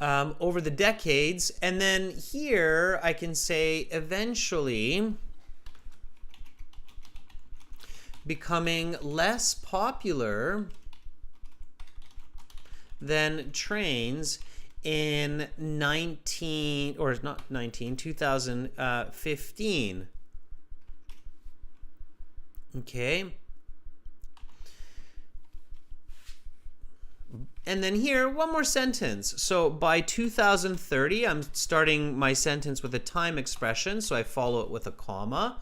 Over the decades, and then here I can say eventually becoming less popular than trains in 2015. Okay. And then here, one more sentence. So by 2030, I'm starting my sentence with a time expression, so I follow it with a comma.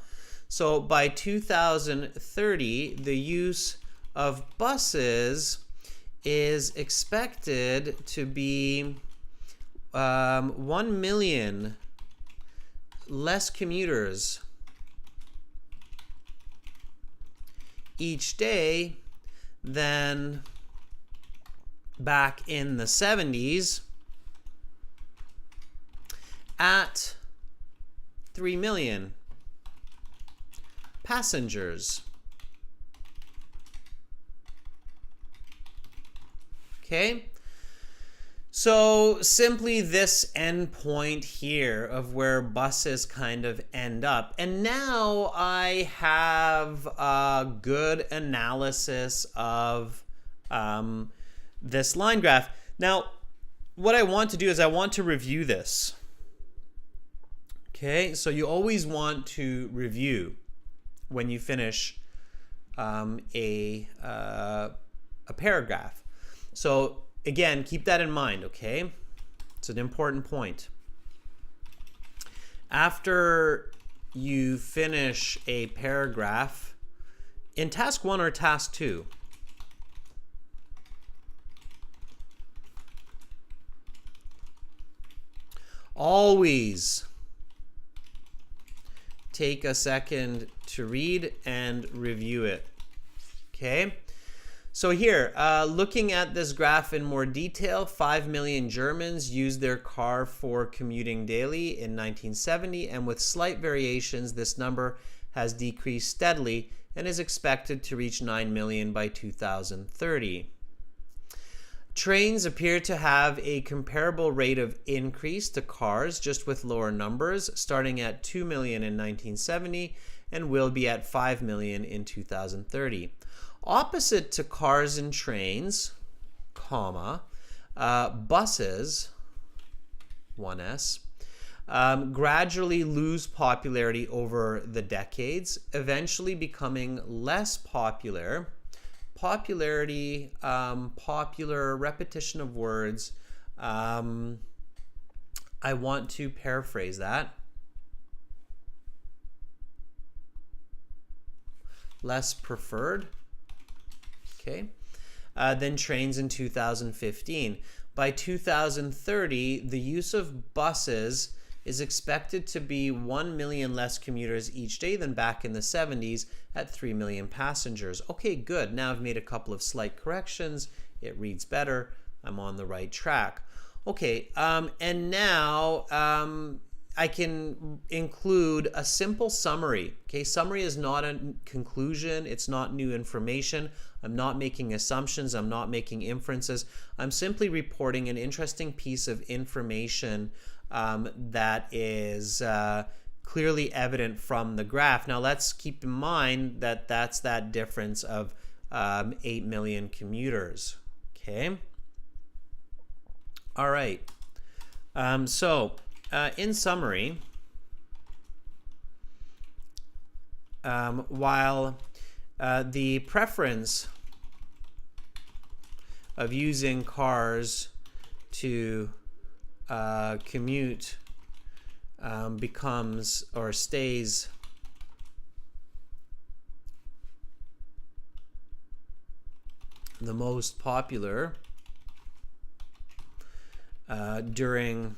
So by 2030, the use of buses is expected to be 1 million less commuters each day than back in the 70s at 3 million passengers. Okay, So simply this endpoint here of where buses kind of end up. And now I have a good analysis of this line graph. Now, what I want to do is I want to review this. Okay, so you always want to review when you finish a paragraph. So again, keep that in mind, okay? It's an important point. After you finish a paragraph, in task 1 or task 2, always take a second to read and review it, okay? So here, looking at this graph in more detail, 5 million Germans used their car for commuting daily in 1970, and with slight variations, this number has decreased steadily and is expected to reach 9 million by 2030. Trains appear to have a comparable rate of increase to cars, just with lower numbers, starting at 2 million in 1970 and will be at 5 million in 2030. Opposite to cars and trains, comma, buses, 1S, gradually lose popularity over the decades, eventually becoming less popular. Popularity, popular, repetition of words. I want to paraphrase that. Less preferred. Okay. Than trains in 2015. By 2030, the use of buses is expected to be 1 million less commuters each day than back in the 70s at 3 million passengers. Okay, good. Now I've made a couple of slight corrections. It reads better. I'm on the right track. Okay, and now I can include a simple summary. Okay, summary is not a conclusion. It's not new information. I'm not making assumptions. I'm not making inferences. I'm simply reporting an interesting piece of information that is clearly evident from the graph. Now let's keep in mind that that's that difference of 8 million commuters. Okay. All right. In summary, while the preference of using cars to commute becomes or stays the most popular during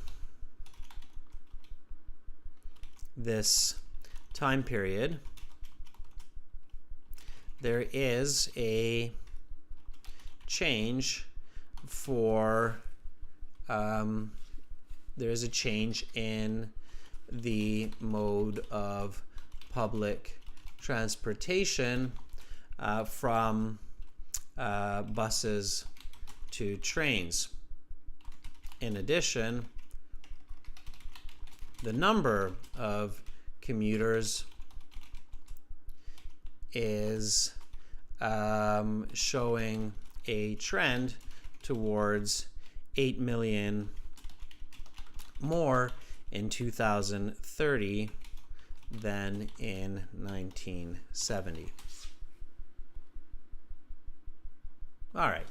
this time period, there is a change in the mode of public transportation from buses to trains. In addition, the number of commuters is showing a trend towards 8 million more in 2030 than in 1970. All right.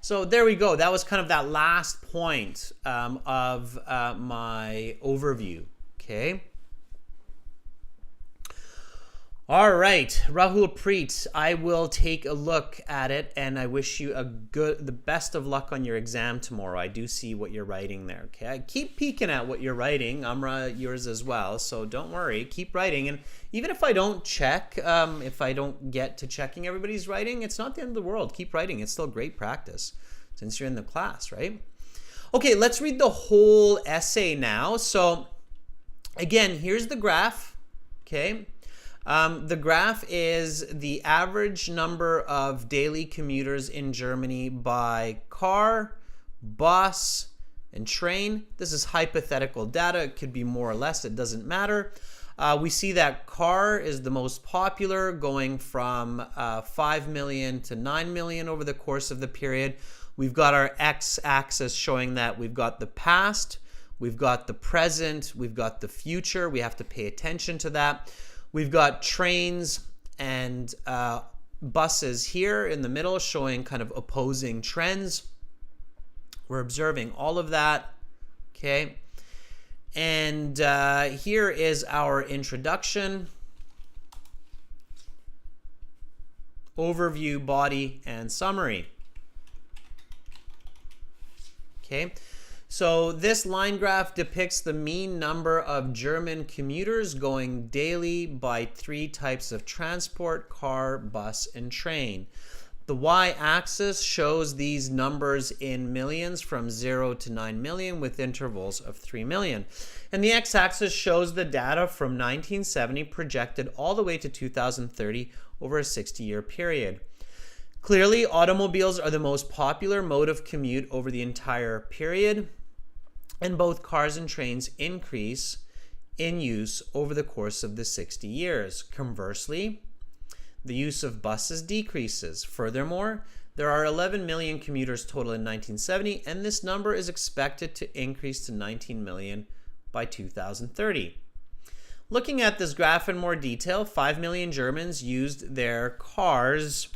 So there we go. That was kind of that last point of my overview. Okay. All right, Rahul Preet, I will take a look at it, and I wish you the best of luck on your exam tomorrow. I do see what you're writing there. Okay, I keep peeking at what you're writing. I'm yours as well, so don't worry. Keep writing, and even if I don't check, if I don't get to checking everybody's writing, it's not the end of the world. Keep writing. It's still great practice since you're in the class, right? Okay, let's read the whole essay now. So again, here's the graph. Okay. The graph is the average number of daily commuters in Germany by car, bus, and train. This is hypothetical data. It could be more or less. It doesn't matter. We see that car is the most popular, going from 5 million to 9 million over the course of the period. We've got our x-axis showing that we've got the past, we've got the present, we've got the future. We have to pay attention to that. We've got trains and buses here in the middle showing kind of opposing trends. We're observing all of that, okay? And here is our introduction, overview, body, and summary. Okay, so this line graph depicts the mean number of German commuters going daily by 3 types of transport: car, bus, and train. The y-axis shows these numbers in millions from 0 to 9 million with intervals of 3 million. And the x-axis shows the data from 1970 projected all the way to 2030 over a 60-year period. Clearly, automobiles are the most popular mode of commute over the entire period, and both cars and trains increase in use over the course of the 60 years. Conversely, the use of buses decreases. Furthermore, there are 11 million commuters total in 1970, and this number is expected to increase to 19 million by 2030. Looking at this graph in more detail, 5 million Germans used their cars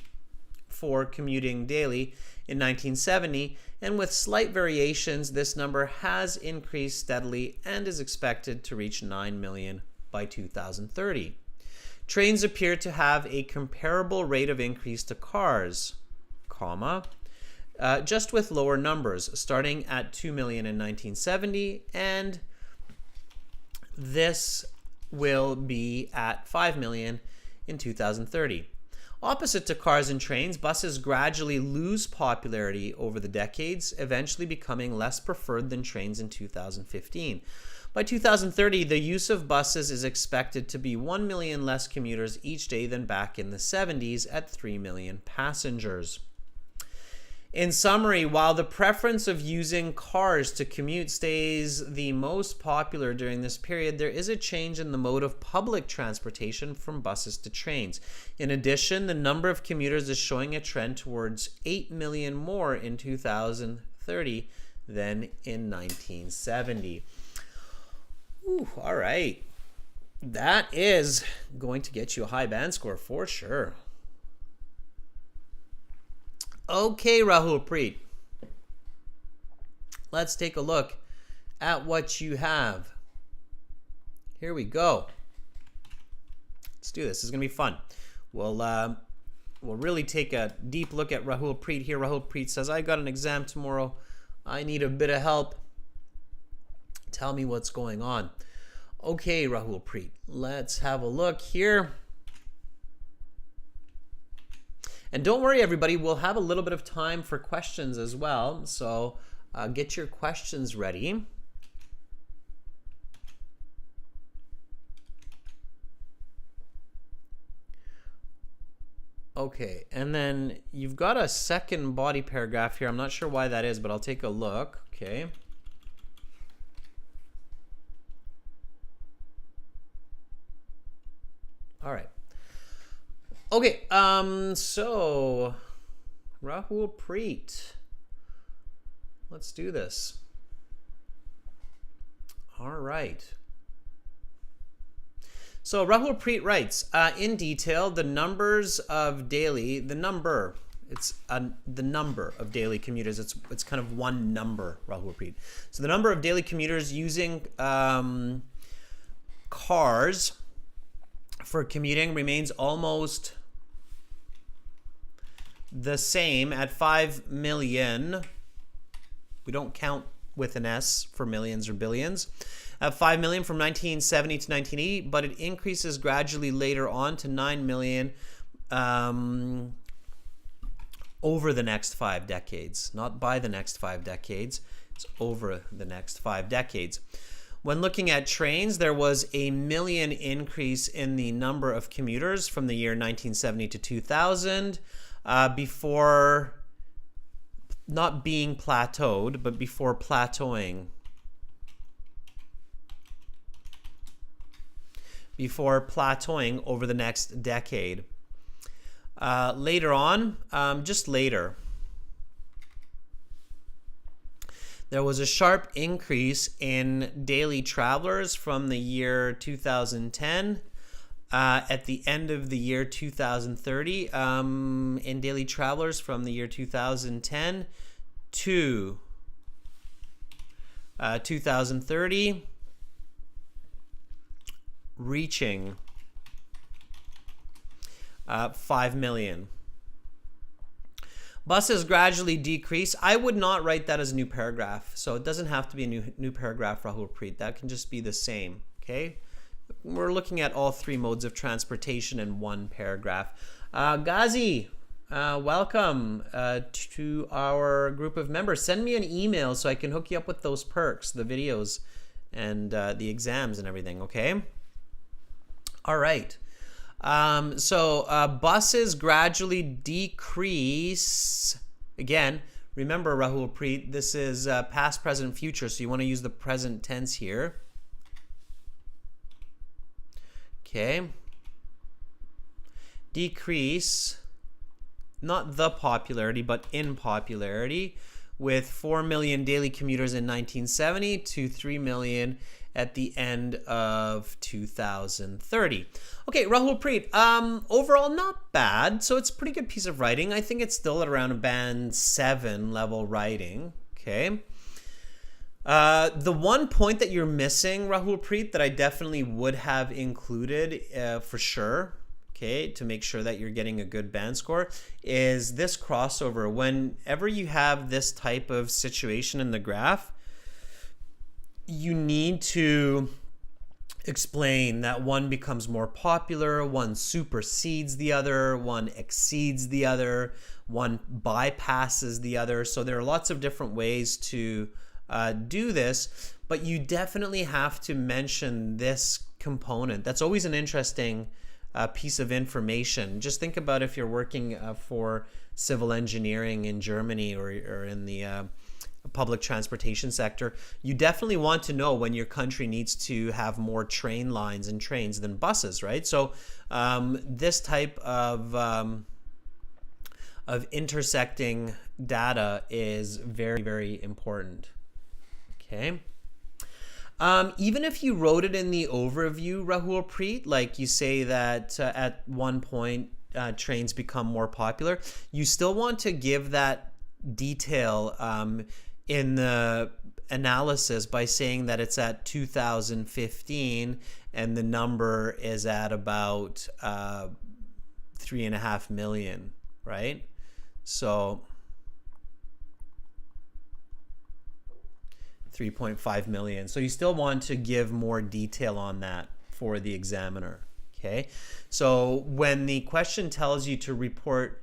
for commuting daily in 1970, and with slight variations, this number has increased steadily and is expected to reach 9 million by 2030. Trains appear to have a comparable rate of increase to cars, just with lower numbers, starting at 2 million in 1970, and this will be at 5 million in 2030. Opposite to cars and trains, buses gradually lose popularity over the decades, eventually becoming less preferred than trains in 2015. By 2030, the use of buses is expected to be 1 million less commuters each day than back in the 70s at 3 million passengers. In summary, while the preference of using cars to commute stays the most popular during this period, there is a change in the mode of public transportation from buses to trains. In addition, the number of commuters is showing a trend towards 8 million more in 2030 than in 1970. Ooh, all right. That is going to get you a high band score for sure. Okay, Rahul Preet. Let's take a look at what you have. Here we go. Let's do this. This is going to be fun. We'll really take a deep look at Rahul Preet here. Rahul Preet says, I got an exam tomorrow. I need a bit of help. Tell me what's going on. Okay, Rahul Preet. Let's have a look here. And don't worry, everybody. We'll have a little bit of time for questions as well. So get your questions ready. Okay, and then you've got a second body paragraph here. I'm not sure why that is, but I'll take a look. Okay. All right. Okay, so Rahul Preet. Let's do this. All right. So Rahul Preet writes, in detail, the number of daily commuters. It's kind of one number, Rahul Preet. So the number of daily commuters using cars for commuting remains almost the same at 5 million. We don't count with an S for millions or billions. At 5 million from 1970 to 1980, but it increases gradually later on to 9 million over the next 5 decades. Not by the next 5 decades, it's over the next 5 decades. When looking at trains, there was a 1 million increase in the number of commuters from the year 1970 to 2000, before not being plateaued, but before plateauing. Before plateauing over the next decade. Later on, just later, there was a sharp increase in daily travelers from the year 2010 at the end of the year 2030 in daily travelers from the year 2010 to 2030, reaching 5 million. Buses gradually decrease. I would not write that as a new paragraph. So it doesn't have to be a new paragraph, Rahul Preet. That can just be the same, okay? We're looking at all three modes of transportation in one paragraph. Ghazi, welcome to our group of members. Send me an email so I can hook you up with those perks, the videos, and the exams and everything, okay? All right. Buses gradually decrease. Again, remember, Rahul Preet, this is past, present, future, so you want to use the present tense here. Okay. Decrease, not the popularity, but in popularity, with 4 million daily commuters in 1970 to 3 million at the end of 2030. Okay, Rahul Preet, overall not bad. So it's a pretty good piece of writing. I think it's still at around a band 7 level writing. Okay. The one point that you're missing, Rahul Preet, that I definitely would have included for sure, okay, to make sure that you're getting a good band score, is this crossover. Whenever you have this type of situation in the graph, you need to explain that one becomes more popular, one supersedes the other, one exceeds the other, one bypasses the other. So there are lots of different ways to do this, but you definitely have to mention this component. That's always an interesting piece of information. Just think about if you're working for civil engineering in Germany or in the public transportation sector, you definitely want to know when your country needs to have more train lines and trains than buses, right? So this type of intersecting data is very, very important. Okay. Even if you wrote it in the overview, Rahul Preet, like you say that at one point trains become more popular, you still want to give that detail in the analysis by saying that it's at 2015 and the number is at about 3.5 million, right? So 3.5 million. So you still want to give more detail on that for the examiner, okay? So when the question tells you to report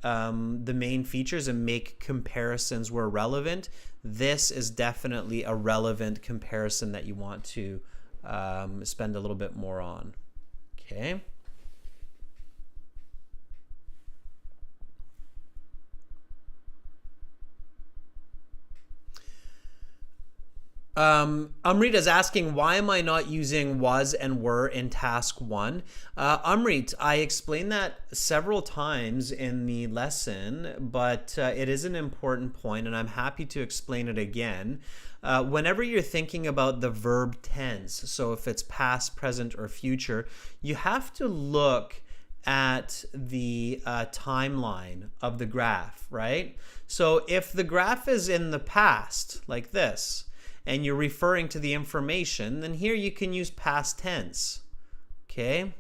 the main features and make comparisons where relevant, this is definitely a relevant comparison that you want to spend a little bit more on, okay? Amrit is asking, why am I not using was and were in task 1? Amrit, I explained that several times in the lesson, but it is an important point and I'm happy to explain it again. Whenever you're thinking about the verb tense, so if it's past, present, or future, you have to look at the timeline of the graph, right? So if the graph is in the past, like this, and you're referring to the information, then here you can use past tense, okay?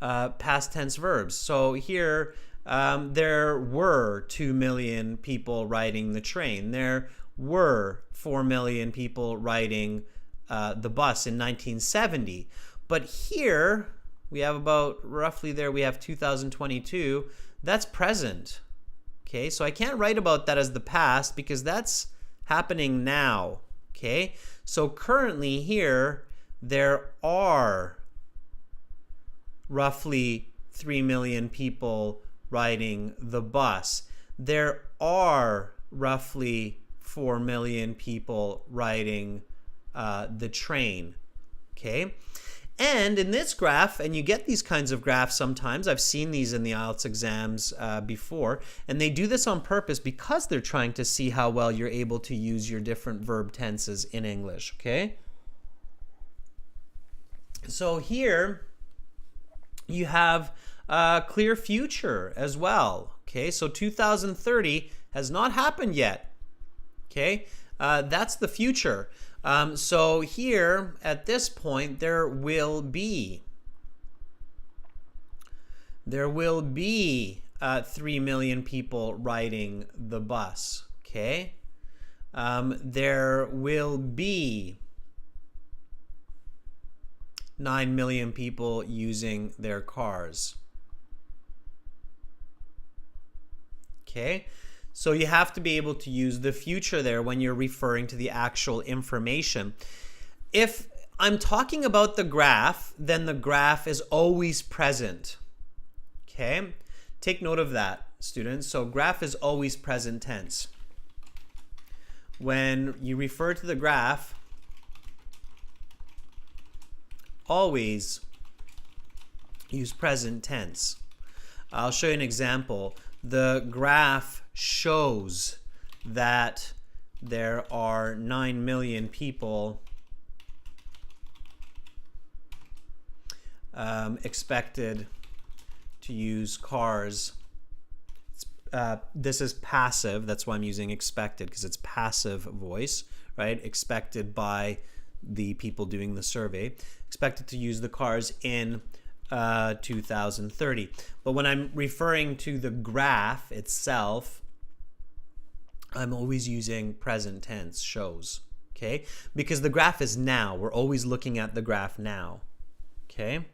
Past tense verbs. So here, there were 2 million people riding the train. There were 4 million people riding the bus in 1970. But here, we have about, roughly there, we have 2022. That's present. Okay, so I can't write about that as the past because that's happening now. Okay, so currently here, there are roughly 3 million people riding the bus. There are roughly 4 million people riding the train. Okay? And in this graph, and you get these kinds of graphs sometimes, I've seen these in the IELTS exams before, and they do this on purpose because they're trying to see how well you're able to use your different verb tenses in English, okay? So here you have a clear future as well, okay? So 2030 has not happened yet, okay? That's the future. So here, at this point, there will be 3 million people riding the bus, okay? There will be 9 million people using their cars, okay? So you have to be able to use the future there when you're referring to the actual information. If I'm talking about the graph, then the graph is always present. Okay? Take note of that, students. So graph is always present tense. When you refer to the graph, always use present tense. I'll show you an example. The graph shows that there are 9 million people expected to use cars. This is passive, that's why I'm using expected, because it's passive voice, right? Expected by the people doing the survey. Expected to use the cars in 2030. But when I'm referring to the graph itself, I'm always using present tense, shows, okay? Because the graph is now. We're always looking at the graph now, okay?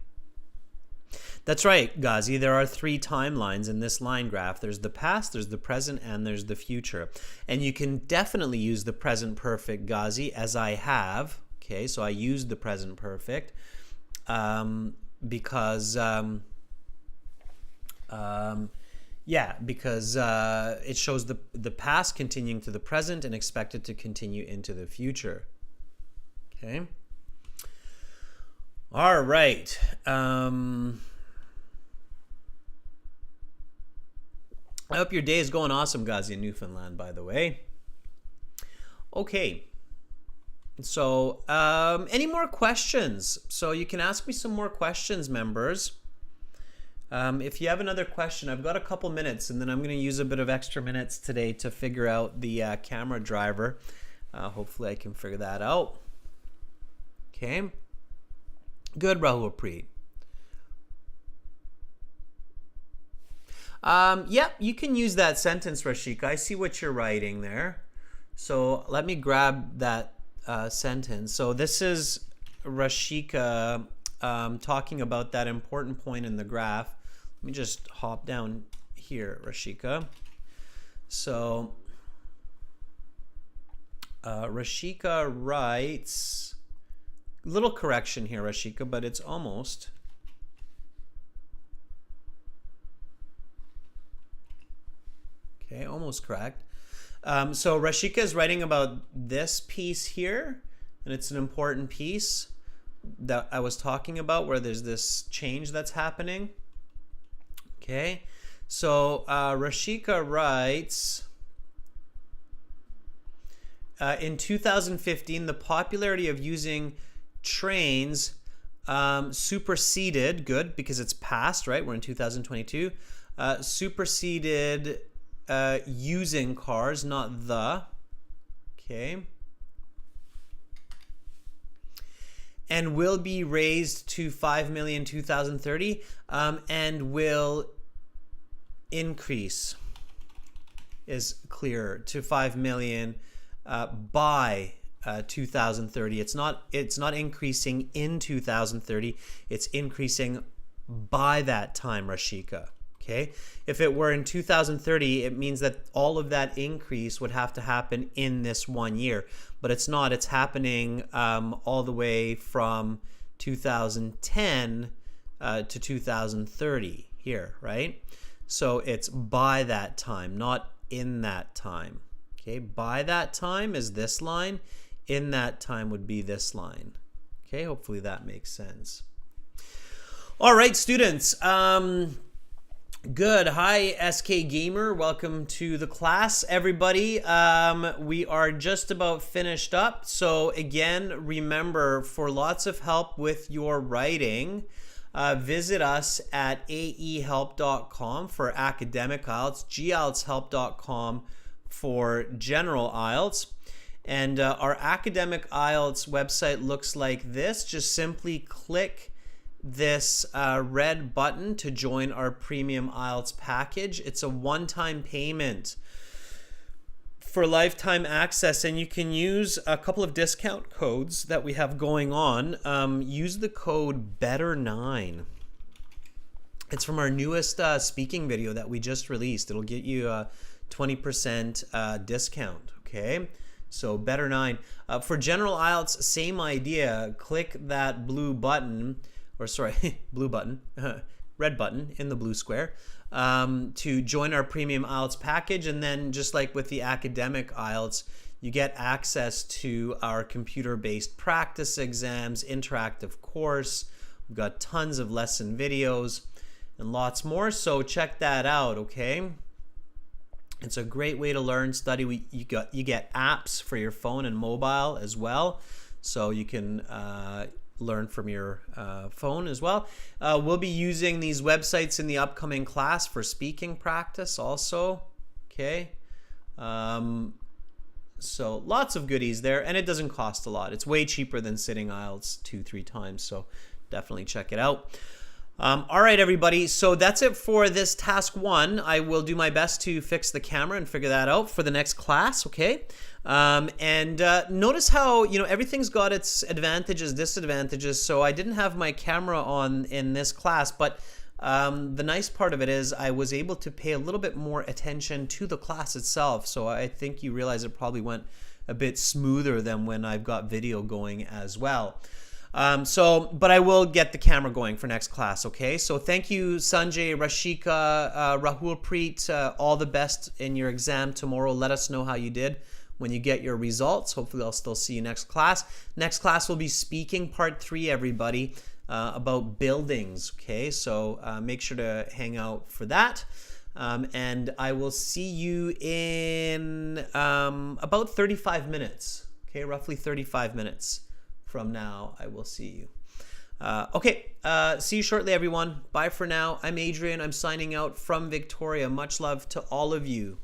That's right, Ghazi. There are 3 timelines in this line graph. There's the past, there's the present, and there's the future. And you can definitely use the present perfect, Ghazi, as I have, okay? So I used the present perfect because it shows the past continuing to the present and expected to continue into the future. Okay. All right. I hope your day is going awesome, Ghazi, in Newfoundland, by the way. Okay. So, any more questions? So you can ask me some more questions, members. If you have another question, I've got a couple minutes, and then I'm going to use a bit of extra minutes today to figure out the camera driver. Hopefully I can figure that out. Okay. Good, Rahul Preet. Yep, you can use that sentence, Rashika. I see what you're writing there. So let me grab that sentence. So this is Rashika talking about that important point in the graph. Let me just hop down here, Rashika. So Rashika writes, little correction here, Rashika, but it's almost. Okay, almost correct. So Rashika is writing about this piece here, and it's an important piece that I was talking about where there's this change that's happening. Okay, so Rashika writes, in 2015, the popularity of using trains superseded, good, because it's past, right? We're in 2022, superseded using cars, not the, okay, and will be raised to 5 million 2030, and will increase, is clear, to 5 million by 2030. It's not increasing in 2030, it's increasing by that time, Rashika. Okay, if it were in 2030, it means that all of that increase would have to happen in this 1 year, but it's not. It's happening all the way from 2010 to 2030 here, right? So it's by that time, not in that time. Okay, by that time is this line. In that time would be this line. Okay, hopefully that makes sense. All right, students. Good. Hi, SK Gamer. Welcome to the class, everybody. We are just about finished up. So again, remember, for lots of help with your writing, visit us at aehelp.com for academic IELTS, gieltshelp.com for general IELTS. And our academic IELTS website looks like this. Just simply click this red button to join our premium IELTS package. It's a one-time payment for lifetime access, and you can use a couple of discount codes that we have going on. Use the code BETTER9. It's from our newest speaking video that we just released. It'll get you a 20% discount, okay? So BETTER9. For general IELTS, same idea. Click that blue button, or sorry, blue button, red button in the blue square, to join our premium IELTS package. And then just like with the academic IELTS, you get access to our computer-based practice exams, interactive course. We've got tons of lesson videos and lots more. So check that out, okay? It's a great way to learn, study. You get apps for your phone and mobile as well. So you can learn from your phone as well. We'll be using these websites in the upcoming class for speaking practice also. Okay. So lots of goodies there, and it doesn't cost a lot. It's way cheaper than sitting IELTS 2-3 times. So definitely check it out. All right, everybody. So that's it for this task 1. I will do my best to fix the camera and figure that out for the next class. Okay. Notice how, everything's got its advantages, disadvantages. So I didn't have my camera on in this class, but the nice part of it is I was able to pay a little bit more attention to the class itself. So I think you realize it probably went a bit smoother than when I've got video going as well. But I will get the camera going for next class, okay? So thank you, Sanjay, Rashika, Rahul Preet. All the best in your exam tomorrow. Let us know how you did when you get your results. Hopefully I'll still see you next class. Next class will be speaking part 3, everybody, about buildings, okay? So make sure to hang out for that. And I will see you in about 35 minutes, okay? Roughly 35 minutes. From now, I will see you. Okay, see you shortly, everyone. Bye for now. I'm Adrian. I'm signing out from Victoria. Much love to all of you.